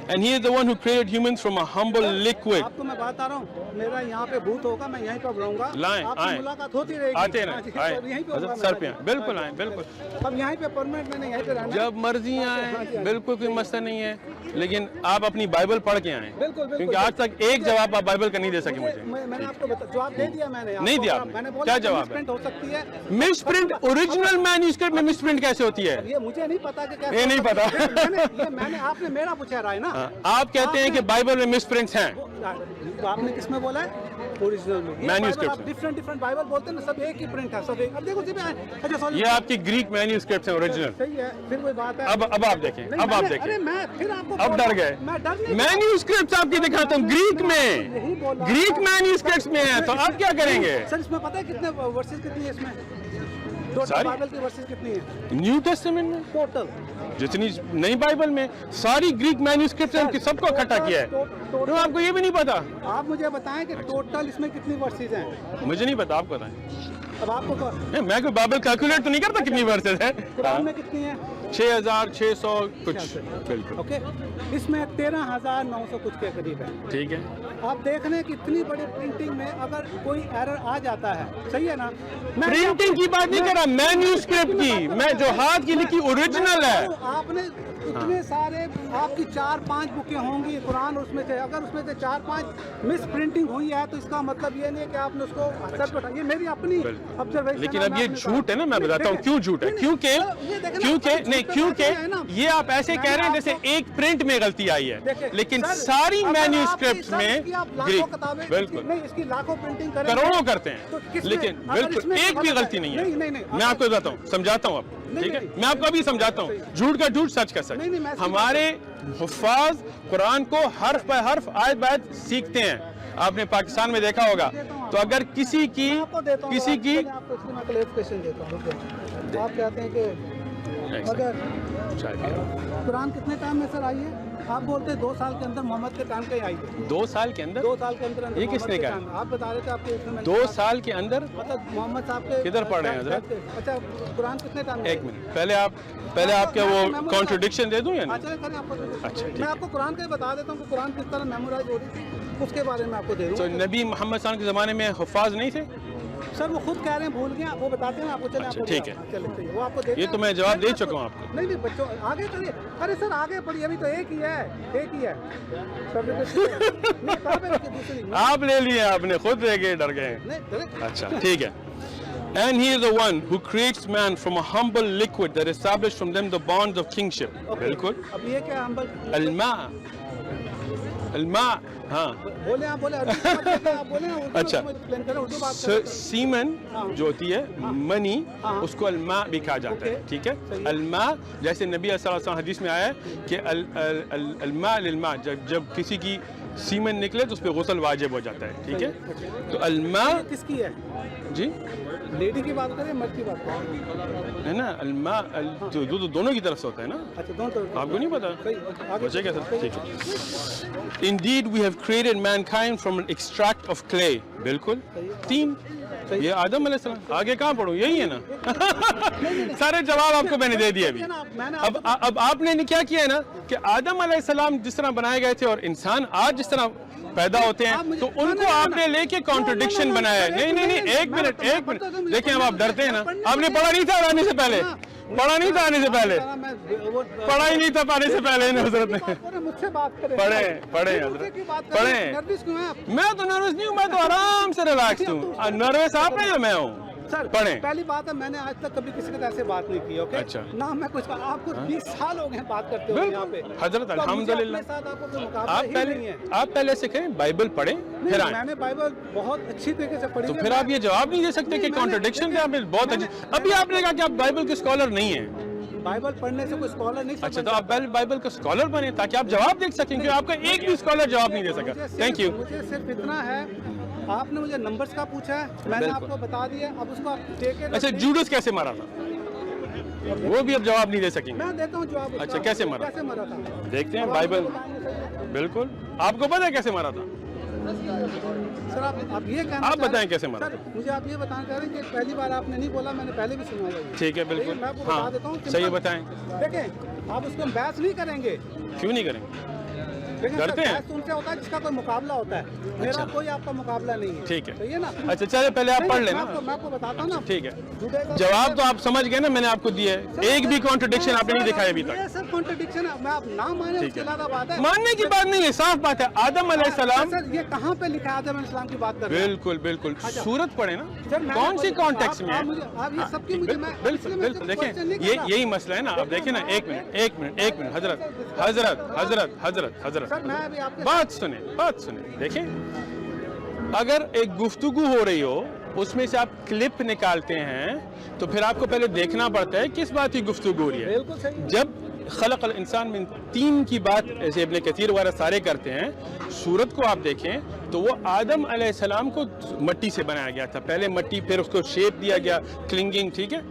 And he is the one who created humans from a humble liquid. आपको मैं बात आ रहा हूँ, मेरा यहाँ पे भूत होगा, मैं यहीं पर रहूंगा। लाएं, आएं, मुलाकात होती रहेगी। आते ना, आए, यहीं पे होगा सर पे बिल्कुल आए, बिल्कुल। अब यहीं पे परमानेंट मैंने यहीं पे रहना। जब मर्जी आए, बिल्कुल कोई मसला नहीं है, लेकिन आप अपनी बाइबल पढ़ के आए, क्योंकि आज तक एक जवाब आप बाइबल का नहीं दे सके मुझे। मैंने आपको जवाब दे दिया, मैंने नहीं दिया आपने। मैंने क्या जवाब है? हो सकती है मिसप्रिंट, ओरिजिनल मैन्युस्क्रिप्ट में मिसप्रिंट कैसे होती है? ये मुझे नहीं पता कि कैसे। ये नहीं पता। मैंने आपने मेरा पूछा रहा है ना। आप कहते हैं कि बाइबल में मिसप्रिंट्स हैं। आपने किसमें बोला है? ओरिजिनल में। मैन्युस्क्रिप्ट में डिफरेंट बाइबल बोलते हैं ना, सब एक ही प्रिंट है, सब एक। अब देखो जी, अच्छा सॉरी, ये आपकी ग्रीक मैन्युस्क्रिप्ट है ओरिजिनल। सही है, फिर कोई बात है। अब आप देखें, अब आप देखें। अरे मैं फिर आपको अब डर गए। मैं डर नहीं। मैन्युस्क्रिप्ट आपकी दिखाता हूँ ग्रीक में, ग्रीक मैन्युस्क्रिप्ट में है, तो आप क्या करेंगे? सर इसमें पता है कितने वर्सेस कितनी है इसमें? टोटल बाइबल की वर्सेस कितनी है न्यू टेस्टामेंट में? टोटल जितनी नई बाइबल में सारी ग्रीक मैन्युस्क्रिप्ट उनकी सबको इकट्ठा किया है। तो आपको ये भी नहीं पता? आप मुझे बताएं कि टोटल इसमें कितनी वर्सेस हैं? मुझे नहीं पता, आप बताएं। अब आपको मैं कोई बाइबल कैलकुलेट तो नहीं करता कितनी वर्सेस है। कुरान में कितनी है? 6600 कुछ। बिल्कुल ओके, इसमें 13,900 कुछ के करीब है। ठीक है। आप देख रहे हैं कि इतनी बड़ी प्रिंटिंग में अगर कोई एरर आ जाता है, सही है ना? मैं प्रिंटिंग की बात नहीं कर रहा, मैन्युस्क्रिप्ट की, मैं जो हाथ की लिखी ओरिजिनल है। आपने इतने सारे, आपकी 4-5 बुकें होंगी कुरान, उसमें से अगर उसमें से 4-5 मिस प्रिंटिंग हुई है तो इसका मतलब ये नहीं है कि आपने उसको सर पे उठाया। ये मेरी अपनी ऑब्जर्वेशन। लेकिन अब ये झूठ है ना, मैं बताता हूँ क्यों झूठ है। क्योंकि ये आप ऐसे कह रहे हैं जैसे एक प्रिंट में गलती आई है, लेकिन सारी मैन्युस्क्रिप्ट में ग्रीक, बिल्कुल नहीं, इसकी लाखों प्रिंटिंग करें, करोड़ों करते हैं, लेकिन बिल्कुल एक भी गलती नहीं है। मैं आपको बताता हूँ, समझाता हूँ आपको, ठीक है? मैं आपको अभी समझाता हूँ, झूठ का झूठ, सच का सच। हमारे हुफ्फाज कुरान को हर्फ बाय हर्फ, आयत बाय आयत सीखते हैं। आपने पाकिस्तान में देखा होगा, तो अगर किसी की आपको मैं क्लैरिफिकेशन देता हूँ। आप कहते हैं कि अगर कुरान कितने टाइम में सर आई है? आप बोलते हैं 2 साल के अंदर, मोहम्मद के टाइम का ही आई है। 2 साल के अंदर? 2 साल के अंदर ये किसने कहा? आप बता रहे थे आपके 2 साल के अंदर, मतलब मोहम्मद साहब के किधर पढ़ रहे हैं हजरत? अच्छा, कुरान कितने टाइम में? 1 मिनट पहले आपके वो कॉन्ट्रडिक्शन दे दूं या नहीं? अच्छा, मैं आपको कुरान का ही बता देता हूँ कि कुरान किस तरह मेमोराइज हो रही थी, उसके बारे में आपको दे दूँ। तो नबी मोहम्मद सल्लल्लाहु अलैहि वसल्लम के ज़माने में हुफ्फाज नहीं थे? सर वो खुद कह रहे हैं भूल गए, वो बताते हैं आपको। चले, अच्छा, ठीक है, चलिए वो आपको ये तो मैं जवाब दे चुका हूँ आपको। नहीं बच्चों आगे चलिए। अरे सर आगे पढ़िए, अभी तो एक ही है। आप ले लिए, आपने खुद ले गए, डर गए। अच्छा ठीक है। And he is the one who creates man from a humble liquid that established from them the bonds of kingship. बिल्कुल। अब ये क्या humble? अल्मा, हाँ। बोले आप बोले आप बोले ना। अच्छा, सीमन जो होती है, मनी, उसको अल्मा भी कहा जाता है, ठीक है? अल्मा, जैसे नबी सल्लल्लाहु अलैहि वसल्लम हदीस में आया है कि अल्मा लिल्मा, जब किसी की सीमन निकले तो उस पर गुस्ल वाजिब हो जाता है, ठीक है? तो अल्मा किसकी है जी? लेडी की बात करें, मर्द की बात करें, है ना? अल्मा दोनों की तरफ से होता है ना? अच्छा, दोनों तरफ। आपको नहीं पता? बचेगा सर, ठीक है। Indeed, we have created mankind from an extract of clay. बिल्कुल, 3 ये आदम अलैहिस्सलाम। आगे कहाँ पढ़ूं? यही है ना? सारे जवाब आपको मैंने दे दिए अभी। अब आपने क्या किया है ना कि आदम अलैहिस्सलाम जिस तरह बनाए गए थे और इंसान आज जिस तरह पैदा होते हैं, तो उनको आपने लेके कॉन्ट्रडिक्शन बनाया है। नहीं, एक मिनट देखिए, अब आप डरते हैं ना, आपने पढ़ा नहीं था आने से पहले। पढ़ा नहीं था आने से पहले, पढ़ा ही नहीं था आने से पहले हजरत ने। मुझसे बात करें, पढ़े हजरत, पढ़े। नर्वस क्यों हैं आप? मैं तो नर्वस नहीं हूँ, मैं तो आराम से रिलैक्स हूँ। नर्वस आप हैं या मैं हूँ? सर पढ़े। पहली बात है, मैंने आज तक कभी किसी के साथ ऐसे बात नहीं की, ओके? अच्छा। ना मैं कुछ आपको 20 साल हो गए हैं बात करते हुए यहाँ पे। हजरत अल्हम्दुलिल्लाह। आपको कोई मुकाबला ही नहीं है। आप पहले सीखें, बाइबल पढ़ें फिर आए। मैंने बाइबल बहुत अच्छी तरीके से पढ़ी तो है। फिर आप ये जवाब नहीं दे सकते कि कॉन्ट्रडिक्शन है। आप बहुत अच्छे, अभी आपने कहा कि आप बाइबल के स्कॉलर नहीं हैं। बाइबल पढ़ने से कोई स्कॉलर नहीं। अच्छा, तो आप बाइबल का स्कॉलर बने ताकि आप जवाब देख सकें, क्योंकि आपका एक भी स्कॉलर जवाब नहीं दे सका। Thank you. मुझे सिर्फ इतना है, आपने मुझे नंबर्स का पूछा है, मैंने आपको बता दिया, अब उसको आप टेक इट। अच्छा, जूडस कैसे मारा था वो भी अब जवाब नहीं दे सकेंगे। मैं देता हूँ जवाब। अच्छा, कैसे मरा था? देखते हैं बाइबल। बिल्कुल, आपको पता है कैसे मारा था? सर आप ये कहना, आप बताएं कैसे मरा। सर मुझे आप ये बताना चाह रहे हैं कि पहली बार आपने नहीं बोला, मैंने पहले भी सुना है। ठीक है, बिल्कुल। मैं आपको बता देता हूँ, सही बताएं। देखें आप उसको बहस नहीं करेंगे। क्यों नहीं करेंगे? डरते हैं? उनसे होता है जिसका कोई मुकाबला होता है। मेरा कोई आपका मुकाबला नहीं है। ठीक है, सही है ना? अच्छा चलिए पहले आप पढ़ लेना। मैं आपको बताता हूँ ना। ठीक है, जवाब तो आप समझ गए ना, मैंने आपको दिया है। एक भी कॉन्ट्रडिक्शन आपने नहीं दिखाया अभी तक। सर कॉन्ट्रडिक्शन मैं आप ना माने उसके अलावा बात है। मानने की बात नहीं है, साफ बात है। आदम अलैहिस्सलाम, सर ये कहाँ पे लिखा है आदम अलैहिस्सलाम की बात कर रहे हैं? बिल्कुल बिल्कुल, सूरत पढ़े ना, सर, कौन सी कॉन्टेक्स्ट में है? आप ये सबकी मुझे मैं बिल्कुल बिल्कुल, देखें यही मसला है ना। अब देखें ना, एक मिनट हजरत हजरत हजरत हजरत हजरत, सर मैं अभी आपके बात सुने। देखें, अगर एक गुफ्तगू हो रही हो, उसमें से आप क्लिप निकालते हैं, तो फिर आपको पहले देखना पड़ता है किस बात की गुफ्तगू हो रही है। बिल्कुल सही। जब खलक़ल इंसान में 3 की बात ऐसे इब्ने कसीर वगैरह सारे करते हैं, सूरत को आप देखें तो वो आदम अलैहिस्सलाम को मट्टी से बनाया गया था। पहले मट्टी, फिर उसको शेप दिया गया, क्लिंगिंग, ठीक है।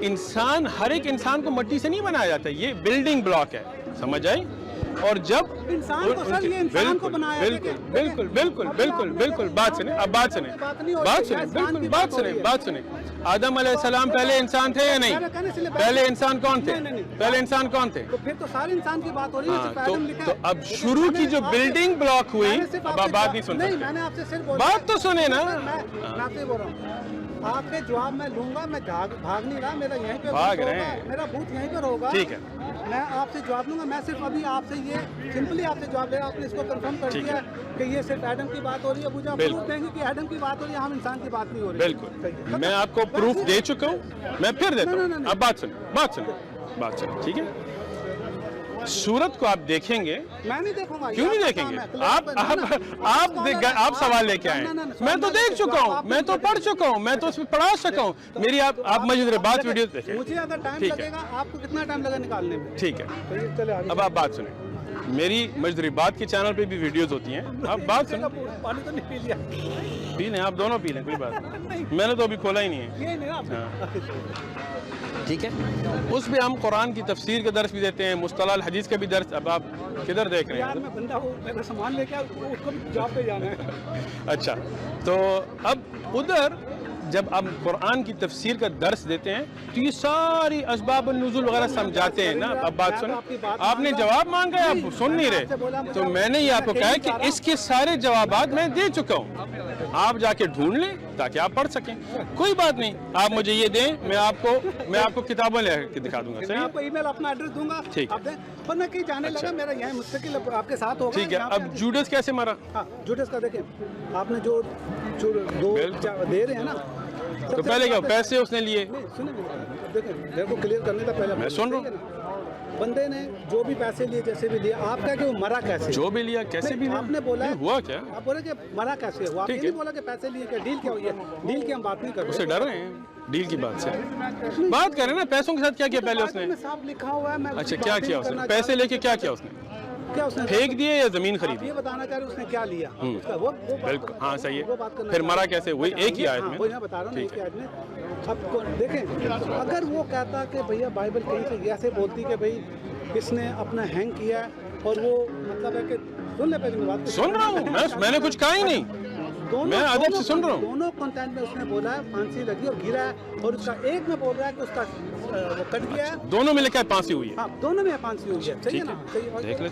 इंसान, हर एक इंसान को मट्टी से नहीं बनाया जाता, ये बिल्डिंग ब्लॉक है, समझ आई? और जब इंसान को, सर ये इंसान को बनाया है। बिल्कुल बात सुने, अब बात सुने, बात सुने। आदम अलैहिस्सलाम पहले इंसान थे या नहीं? पहले इंसान कौन थे? पहले इंसान कौन थे? तो फिर तो सारे इंसान की बात हो रही है। तो अब शुरू की जो बिल्डिंग ब्लॉक हुई, अब आप बात नहीं सुन सकते। मैंने आपसे सिर्फ बात तो सुने ना। मैं आपसे बोल रहा हूँ, आपके जवाब मैं लूंगा। मैं भाग नहीं रहा, मेरा यहीं पे भाग रहे हैं, मेरा बूथ यहीं पर होगा। ठीक है, मैं आपसे जवाब दूंगा। मैं सिर्फ अभी आपसे ये सिंपली आपसे जवाब दे, आपने इसको कंफर्म कर दिया कि ये सिर्फ एडम की बात हो रही है। मुझे आप प्रूफ देंगे कि एडम की बात हो रही है, हम इंसान की बात नहीं हो रही। बिल्कुल, मैं आपको प्रूफ दे चुका हूँ, मैं फिर देता हूँ। अब बात सुने, ठीक है। सूरत को आप देखेंगे, मैं नहीं देखूंगा। क्यों नहीं देखेंगे? आप सवाल लेके आए, मैं तो देख चुका हूँ, मैं तो पढ़ चुका हूँ, मैं तो उसमें पढ़ा चुका हूँ। मेरी आप मजदूर बात वीडियो देखें। मुझे अगर टाइम लगेगा, आपको कितना टाइम लगा निकालने में? ठीक है, अब आप बात सुने। मेरी मजदूरी बात के चैनल पे भी वीडियोस होती हैं, आप बात सुनो। पानी तो नहीं पी लिया? पी लें, आप दोनों पी लें, कोई बात नहीं। मैंने तो अभी खोला ही नहीं है। ठीक है, उसमें हम कुरान की तफसीर का दर्स भी देते हैं, मुस्तलाह हदीस का भी दर्स। अब आप किधर देख रहे हैं? यार मैं बंदा हूँ, मेरा सामान लेके उसको भी जॉब पे जाना है। अच्छा, तो अब उधर जब आप कुरान की तफसीर का दर्स देते हैं तो ये सारी असबाब नुज़ुल वगैरह समझाते हैं ना। अब बात सुनो, आपने जवाब मांगा है, आप सुन नहीं रहे। तो मैंने ये आपको कहा है कि इसके सारे जवाबात मैं दे चुका हूँ, आप जाके ढूंढ लें ताकि आप पढ़ सकें। कोई बात नहीं, आप मुझे ये दें, मैं आपको किताबें लेकर दिखा दूंगा। सही, आपको ईमेल अपना एड्रेस दूंगा। ठीक, पर मैं कहीं जाने लगा, मेरा यहाँ मुस्तकिल आपके साथ होगा। ठीक है। अब जूडस कैसे मारा? जूडस का देखें, आपने जो 2 दे रहे हैं ना, तो पहले क्या पैसे उसने लिए? सुने, देखो क्लियर करने का पहले मैं सुन रहा हूँ। बंदे ने जो भी पैसे लिए, जैसे भी लिए, आप क्या कि वो मरा कैसे? जो भी लिया कैसे भी लिया, आपने बोला हुआ क्या? आप बोले कि मरा कैसे हुआ, आपने नहीं बोला कि पैसे लिए क्या, डील क्या हुई है? डील की हम बात नहीं कर रहे। उससे डर रहे हैं डील की बात से? बात करें ना, पैसों के साथ क्या किया पहले उसने? साफ लिखा हुआ है। अच्छा, क्या किया उसने? पैसे लेके क्या किया उसने? फेंक दिए या जमीन खरीदी? ये बताना चाह रहे उसने क्या लिया? वो बिल्कुल, हाँ सही है। फिर मरा कैसे? वही एक ही आयत में। वही मैं बता रहा हूँ, एक ही आयत में। अब देखें, अगर वो कहता कि भैया बाइबल कहीं से ऐसे बोलती कि भाई इसने अपना हैंग किया और वो मतलब है कि सुन ले, पहले बात सुन रहा हूँ मैंने कुछ कहा ही नहीं, मैं अदब से सुन रहा हूँ। दोनों कंटेंट में उसने बोला है फांसी लगी और गिरा है, और उसका एक में बोल रहा है कि उसका वो कट गया है। दोनों में लिखा है फांसी हुई है। हाँ, दोनों में फांसी हुई है। सही है ना? देख ले।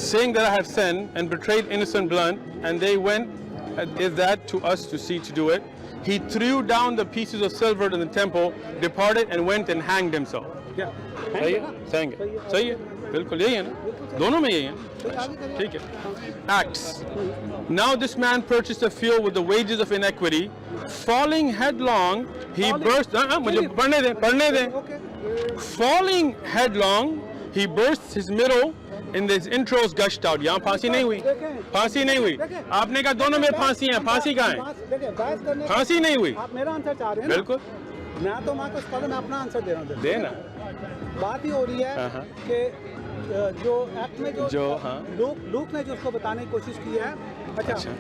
Saying that I have sinned and betrayed innocent blood, and they went, is that to us to see to do it? he threw down the pieces of silver in the temple, departed and went and hanged himself. क्या सही है, सही है, बिल्कुल यही है ना, दोनों में यही है, ठीक है. Acts. Now this man purchased a field with the wages of iniquity, falling headlong, he burst. मुझे पढ़ने दे. Falling headlong, he burst his middle, and his intros gushed out. यहाँ फांसी नहीं हुई, फांसी नहीं हुई. आपने कहा दोनों में फांसी है, फांसी कहाँ है? फांसी नहीं हुई. आप मेरा आंसर चाह रहे हैं? बिल्कुल. मैं तो माँ को स्कॉलर में अपना आंसर दे रहा हूँ. देना. बात ही हो रही है कि जो एक्ट में जो हाँ. लूक ने जो उसको बताने की कोशिश की है, अच्छा,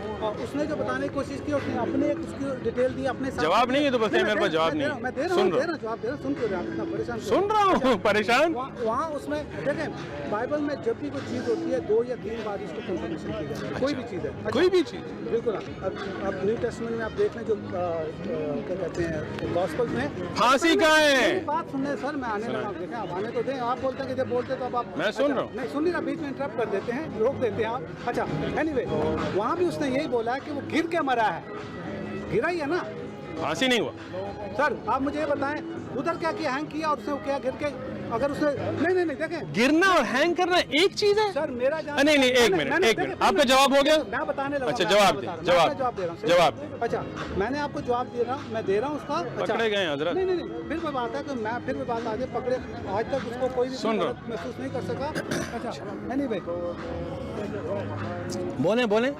उसने जो बताने की कोशिश की, उसने अपने उसकी डिटेल दी अपने साथ. जवाब नहीं है तो बस मेरे पास जवाब नहीं. मैं दे रहा हूँ, जवाब दे रहा हूँ. सुन क्यों रहे हैं? इतना परेशान सुन रहा हूँ, परेशान. वहाँ उसमें देखें, बाइबल में जब भी कोई चीज़ होती है 2 या 3 बार इसको कंफर्मेशन की जाती है. कोई भी चीज़ है, कोई भी चीज़. बिल्कुल. अब न्यू टेस्टमेंट में आप देख लें जो क्या कहते हैं गॉस्पेल में फांसी कहाँ है? बात सुनने सर, मैं आने लगा. देखें आप आने तो दें. आप बोलते हैं कि जब बोलते तो अब आप, मैं सुन रहा हूँ. नहीं सुन नहीं रहा, बीच में इंटरप्ट कर देते हैं, रोक देते हैं आप. अच्छा, एनीवे, वहाँ भी उसने यही बोला है कि वो गिर के मरा है. गिरा ही है ना, फांसी नहीं हुआ. सर आप मुझे ये बताएं, उधर क्या किया, हैंग किया, और उसने क्या गिर के, अगर उसने नहीं देखें, गिरना और हैंग करना एक चीज है सर. मेरा नहीं, एक मिनट. आपका जवाब हो गया? मैं बताने लगा. अच्छा, जवाब दे. जवाब दे रहा हूँ. जवाब. अच्छा, मैंने आपको जवाब दे रहा हूँ, मैं दे रहा हूँ उसका. पकड़े गए हजरत. नहीं, फिर कोई बात है कि मैं फिर भी बात आगे पकड़े. आज तक उसको कोई भी सुन रहा हूँ. महसूस नहीं कर सका. अच्छा, एनीवे, बोले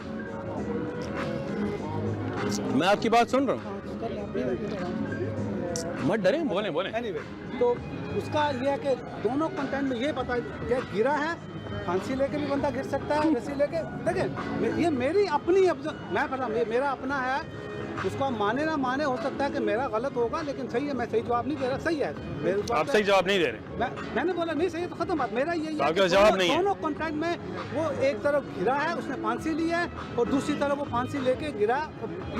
मैं आपकी बात सुन रहा हूँ. मत डरे, बोले. एनीवे, तो उसका ये है कि दोनों कंटेंट में ये पता है कि गिरा है. फांसी लेके भी बंदा गिर सकता है, रस्सी लेके. देखिए, ये मेरी अपनी, मैं पता, मेरा अपना है. उसको आप माने ना माने, हो सकता है कि मेरा गलत होगा, लेकिन सही है. मैं सही जवाब नहीं दे रहा. सही है, आप सही जवाब नहीं दे रहे. मैंने बोला नहीं सही है तो खत्म बात. मेरा यही है, जवाब नहीं है. दोनों कॉन्ट्रैक्ट में वो एक तरफ गिरा है, उसने फांसी ली है, और दूसरी तरफ वो फांसी लेके गिरा.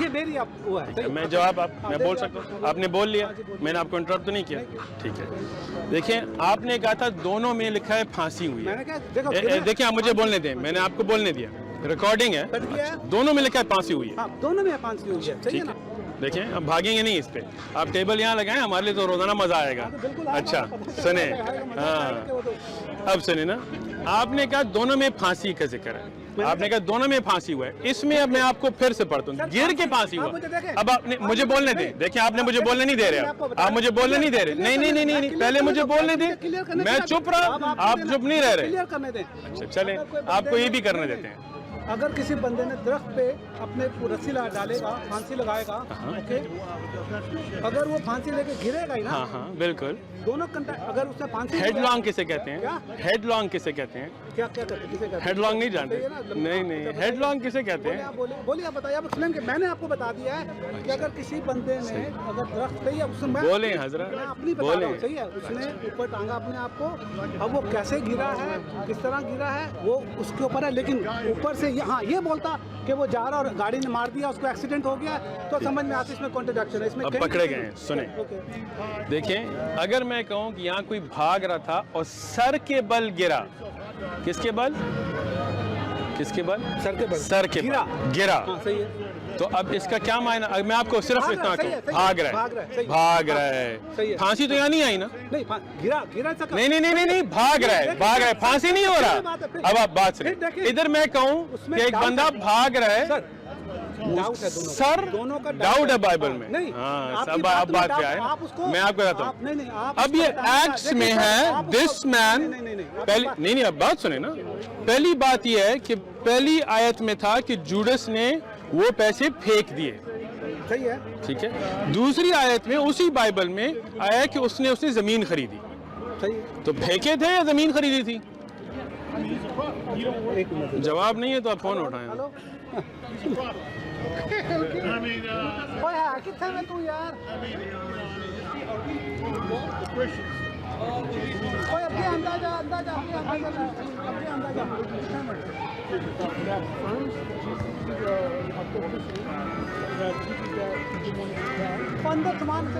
ये मेरी वो है. मैं जवाब मैं बोल सकता हूँ. आपने बोल लिया, मैंने आपको इंटरप्ट तो नहीं किया. ठीक है, देखिए, आपने कहा था दोनों में लिखा है फांसी हुई है. देखिए, आप मुझे बोलने दें, मैंने आपको बोलने दिया. रिकॉर्डिंग है, दोनों में लिखा है फांसी हुई है. दोनों में फांसी हुई है. सही है ना? देखिए, अब भागेंगे नहीं इस पे. आप टेबल यहाँ लगाएं, हमारे लिए तो रोजाना मजा आएगा. अच्छा सुने, हाँ, अब सुने ना. आपने कहा दोनों में फांसी का जिक्र है. आपने कहा दोनों में फांसी हुआ है. इसमें अब मैं आपको फिर से पढ़ता हूँ. गिर के फांसी हुआ. अब आपने मुझे बोलने दें. देखिए, आपने मुझे बोलने नहीं दे रहे. आप मुझे बोलने नहीं दे रहे. नहीं, पहले मुझे बोलने दें. मैं चुप रहा, आप चुप नहीं रह रहे. अच्छा, चले, आपको ये भी करने देते हैं. अगर किसी बंदे ने दरख्त पे अपने रस्सी डालेगा, फांसी लगाएगा, ओके, अगर वो फांसी लेके गिरेगा ही ना. हाँ, बिल्कुल. दोनों कंटेक्ट, अगर उसने फांसी, हेडलॉन्ग किसे कहते हैं? हेडलॉन्ग किसे कहते हैं? क्या कहते हैं? हेडलॉन्ग नहीं जानते? नहीं, हेडलॉन्ग किसे कहते हैं? बोलिए, आप बताइए. आप एक्सप्लेन कि मैंने आपको बता दिया है कि अगर किसी बंदे ने अगर दरख्त पे या उसने, बोले हजरत, अपनी बता रहा हूं, सही है, उसने ऊपर टांगा अपने आप को. अब वो कैसे गिरा है, किस तरह गिरा है, वो उसके ऊपर है. लेकिन ऊपर से हाँ, ये बोलता कि वो जा रहा और गाड़ी ने मार दिया, उसको एक्सीडेंट हो गया, तो समझ में आता है इसमें कॉन्ट्रडिक्शन है. इसमें अब पकड़े गए हैं. सुने, देखिए, अगर मैं कहूँ कि यहाँ कोई भाग रहा था और सर के बल गिरा. किसके बल? सर के बल. गिरा. हाँ, सही है. तो अब इसका क्या मायना? मैं आपको सिर्फ इतना कहूँ, भाग रहा है. फांसी तो यहाँ नहीं आई ना? नहीं, गिरा नहीं, भाग रहा है. फांसी नहीं हो रहा. अब आप बात सुनिए. इधर मैं कहूँ कि एक बंदा भाग रहा है, सर, डाउट है बाइबल में. नहीं, हाँ, सब आप बात पे आए. मैं आपको बताता हूँ. अब ये एक्ट्स में है, दिस मैन. नहीं, अब बात सुने ना. पहली बात ये है कि पहली आयत में था कि जूडस ने वो पैसे फेंक दिए. सही है, ठीक है. दूसरी आयत में उसी बाइबल में आया कि उसने जमीन खरीदी. सही. तो फेंके थे या जमीन खरीदी थी? जवाब नहीं है तो आप फोन उठाएं. कितना में तू यार, अपने अंदाजा 15 सामान से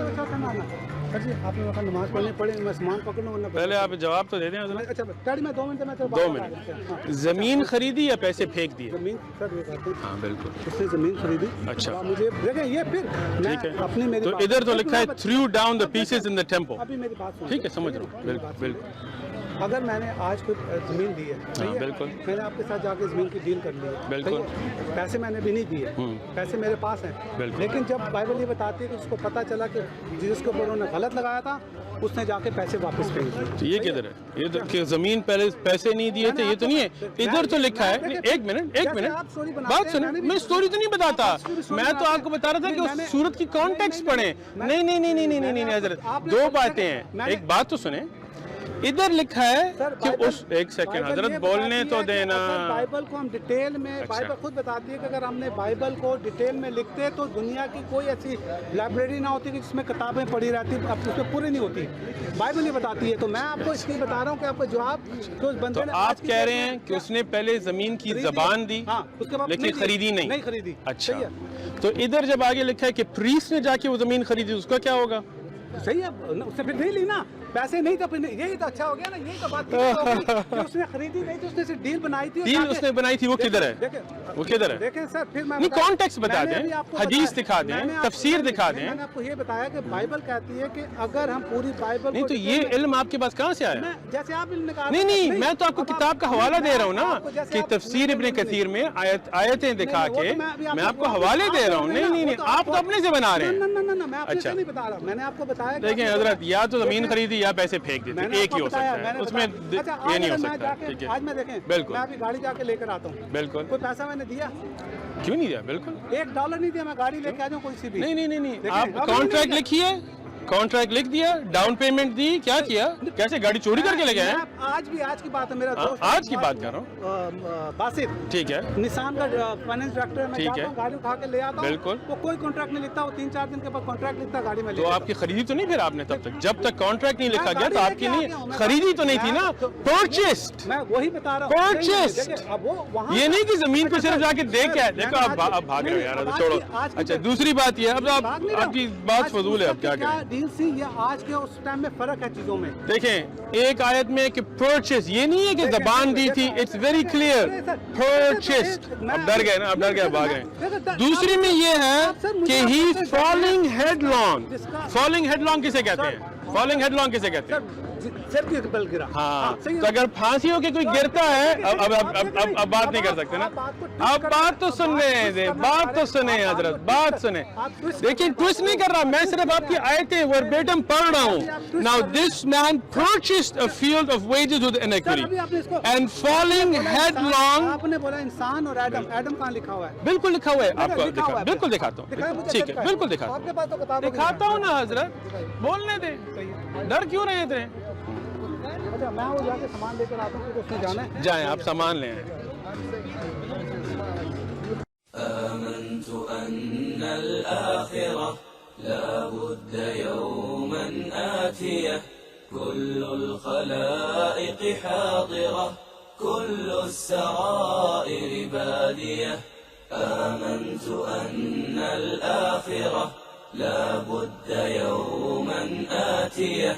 सर जी आपने वहाँ नमाज पढ़नी पड़े, मैं सामान पकड़ूँ वरना पहले आप जवाब तो दे दें हजरत। अच्छा डैडी मैं 2 मिनट में 2 मिनट। ज़मीन खरीदी या पैसे फेंक दिए? ज़मीन सर ये बात है, हाँ बिल्कुल, उसने ज़मीन खरीदी। अच्छा। अब मुझे देखें ये फिर ठीक है, अपनी मेरी तो बात- इधर तो लिखा है through down the pieces in the tempo. अभी मेरी बात सुनो। ठीक है, समझ रहा हूँ, बिल्कुल बिल्कुल। अगर मैंने आज कोई ज़मीन दी है, सही है? बिल्कुल। मैंने आपके साथ जाके ज़मीन की डील कर ली है, बिल्कुल। सही है? पैसे मैंने भी नहीं दिए, पैसे मेरे पास हैं, बिल्कुल। लेकिन जब बाइबल ये बताती है कि उसको पता चला कि जिसके ऊपर उन्होंने गलत लगाया था उसने जाके पैसे वापस फेंक दिए। तो ये किधर है? ये तो कि ज़मीन पहले पैसे नहीं दिए थे, ये तो नहीं है। इधर तो लिखा है, एक मिनट बात सुनो, मैं स्टोरी तो नहीं बताता, मैं तो आपको बता रहा था कि उस सूरत की कॉन्टेक्स्ट पढ़े। नहीं नहीं नहीं नहीं नहीं नहीं हजरत, 2 बातें हैं, एक बात तो सुने। इधर लिखा है कि उस, एक सेकंड हजरत बोलने तो देना। बाइबल को हम डिटेल में, बाइबल खुद बताती है कि अगर हमने बाइबल को डिटेल में लिखते तो दुनिया की कोई ऐसी लाइब्रेरी ना होती कि जिसमें किताबें पढ़ी रहती, अब उसमें पूरी नहीं होती। बाइबल ये बताती है, तो मैं आपको इसलिए बता रहा हूँ कि आपको जवाब तो उस बंदे ने आप कह रहे हैं कि उसने पहले जमीन की जबान दी, उसके बाद लेकिन खरीदी नहीं खरीदी। अच्छा, तो इधर जब आगे लिखा है कि प्रीस्ट ने जाके वो जमीन खरीदी, उसका क्या होगा? सही है, उससे फिर नहीं ली ना, पैसे नहीं तो फिर यही तो अच्छा हो गया ना, यही तो बात कि उसने खरीदी नहीं थी, उसने सिर्फ डील बनाई थी। डील उसने बनाई थी, वो किधर है? वो किधर है? देखें सर, फिर मैं नहीं कॉन्टेक्स्ट बता दें, हदीस दिखा दें, तफसीर दिखा दें। मैंने आपको ये बताया कि बाइबल कहती है कि अगर हम पूरी बाइबल नहीं तो ये इल्म आपके पास कहाँ से आया? जैसे आप निकाल, नहीं नहीं, मैं तो आपको किताब का हवाला दे रहा हूँ ना कि तफसीर इब्ने कसीर में आयतें दिखा के मैं आपको हवाले दे रहा हूँ। नहीं नहीं नहीं, आप तो अपने से बना रहे हैं। मैं अपने से नहीं बता रहा, मैंने आपको बताया। देखें हजरत, या तो जमीन खरीदी या पैसे फेंक देते, एक ही हो सकता है, उसमें ये नहीं हो सकता। ठीक है, आज मैं देखें, बिल्कुल, मैं अभी गाड़ी जाके लेकर आता हूँ, बिल्कुल। कोई पैसा मैंने दिया? क्यों नहीं दिया? बिल्कुल, $1 नहीं दिया, मैं गाड़ी लेके आ जाऊँ कोई सी भी। नहीं नहीं नहीं नहीं, आप कॉन्ट्रैक्ट लिखिए, कॉन्ट्रैक्ट लिख दिया, डाउन पेमेंट दी, क्या किया? कैसे गाड़ी चोरी करके ले गए? आज की बात है, मेरा दोस्त आज की बात कर रहा हूँ, बासित, ठीक है, निशान का फाइनेंस डायरेक्टर है, मैं जाता हूँ गाड़ी उठा के ले आता हूँ, बिल्कुल, वो कोई कॉन्ट्रैक्ट नहीं लिखता, वो 3-4 दिन के बाद कॉन्ट्रैक्ट लिखता गाड़ी में। तो आपकी खरीदी तो नहीं फिर आपने तब तक, जब तक कॉन्ट्रैक्ट नहीं लिखा गया तो आपकी नहीं खरीदी तो नहीं थी ना, परचेस्ड। मैं वही बता रहा हूँ, परचेस्ड। अब वो वहाँ, ये नहीं कि जमीन को सिर्फ जाके देख के देखो आप भाग रहे हो यार, छोड़ो। अच्छा दूसरी बात ये, अब आपकी बात फजूल है, अब क्या करें? डील सी ये आज के उस टाइम में फर्क है चीजों में। देखें एक आयत में कि परचेस, ये नहीं है कि जबान दी थी, इट्स वेरी क्लियर, परचेस्ड। अब डर गए ना, अब डर गए, भाग गए। दूसरी में ये है कि ही इज फॉलिंग हेडलॉन्ग। फॉलिंग हेडलॉन्ग किसे कहते हैं? फॉलिंग हेडलॉन्ग किसे कहते हैं? सिर के बल गिरा। हाँ, तो अगर फांसी हो के कोई गिरता है, अब बात नहीं कर सकते ना, अब बात तो सुन रहे थे, बात तो सुने हजरत, बात सुने। देखिए ट्विस्ट नहीं कर रहा, मैं सिर्फ आपकी आयतें वर्बेटम पढ़ रहा हूँ। Now this man purchased a field of wages with iniquity and falling headlong. आपने बोला इंसान और एडम, एडम कहाँ लिखा हुआ है? बिल्कुल लिखा हुआ है, आपको बिल्कुल दिखाता हूँ, ठीक है, बिल्कुल दिखाता हूँ ना हजरत, बोलने दे, डर क्यों रहे थे? अच्छा मैं वो जाके सामान लेकर आता हूँ, उसमें जाना है। जाएं आप सामान ले आए। आमन्तु अन्नल आखिरह ला बुद्द यौमन आतियह कुल्लुल खलाइक हादिरह कुल्लुस सराइर बादियह। आमन्तु अन्नल आखिरह ला बुद्द यौमन आतियह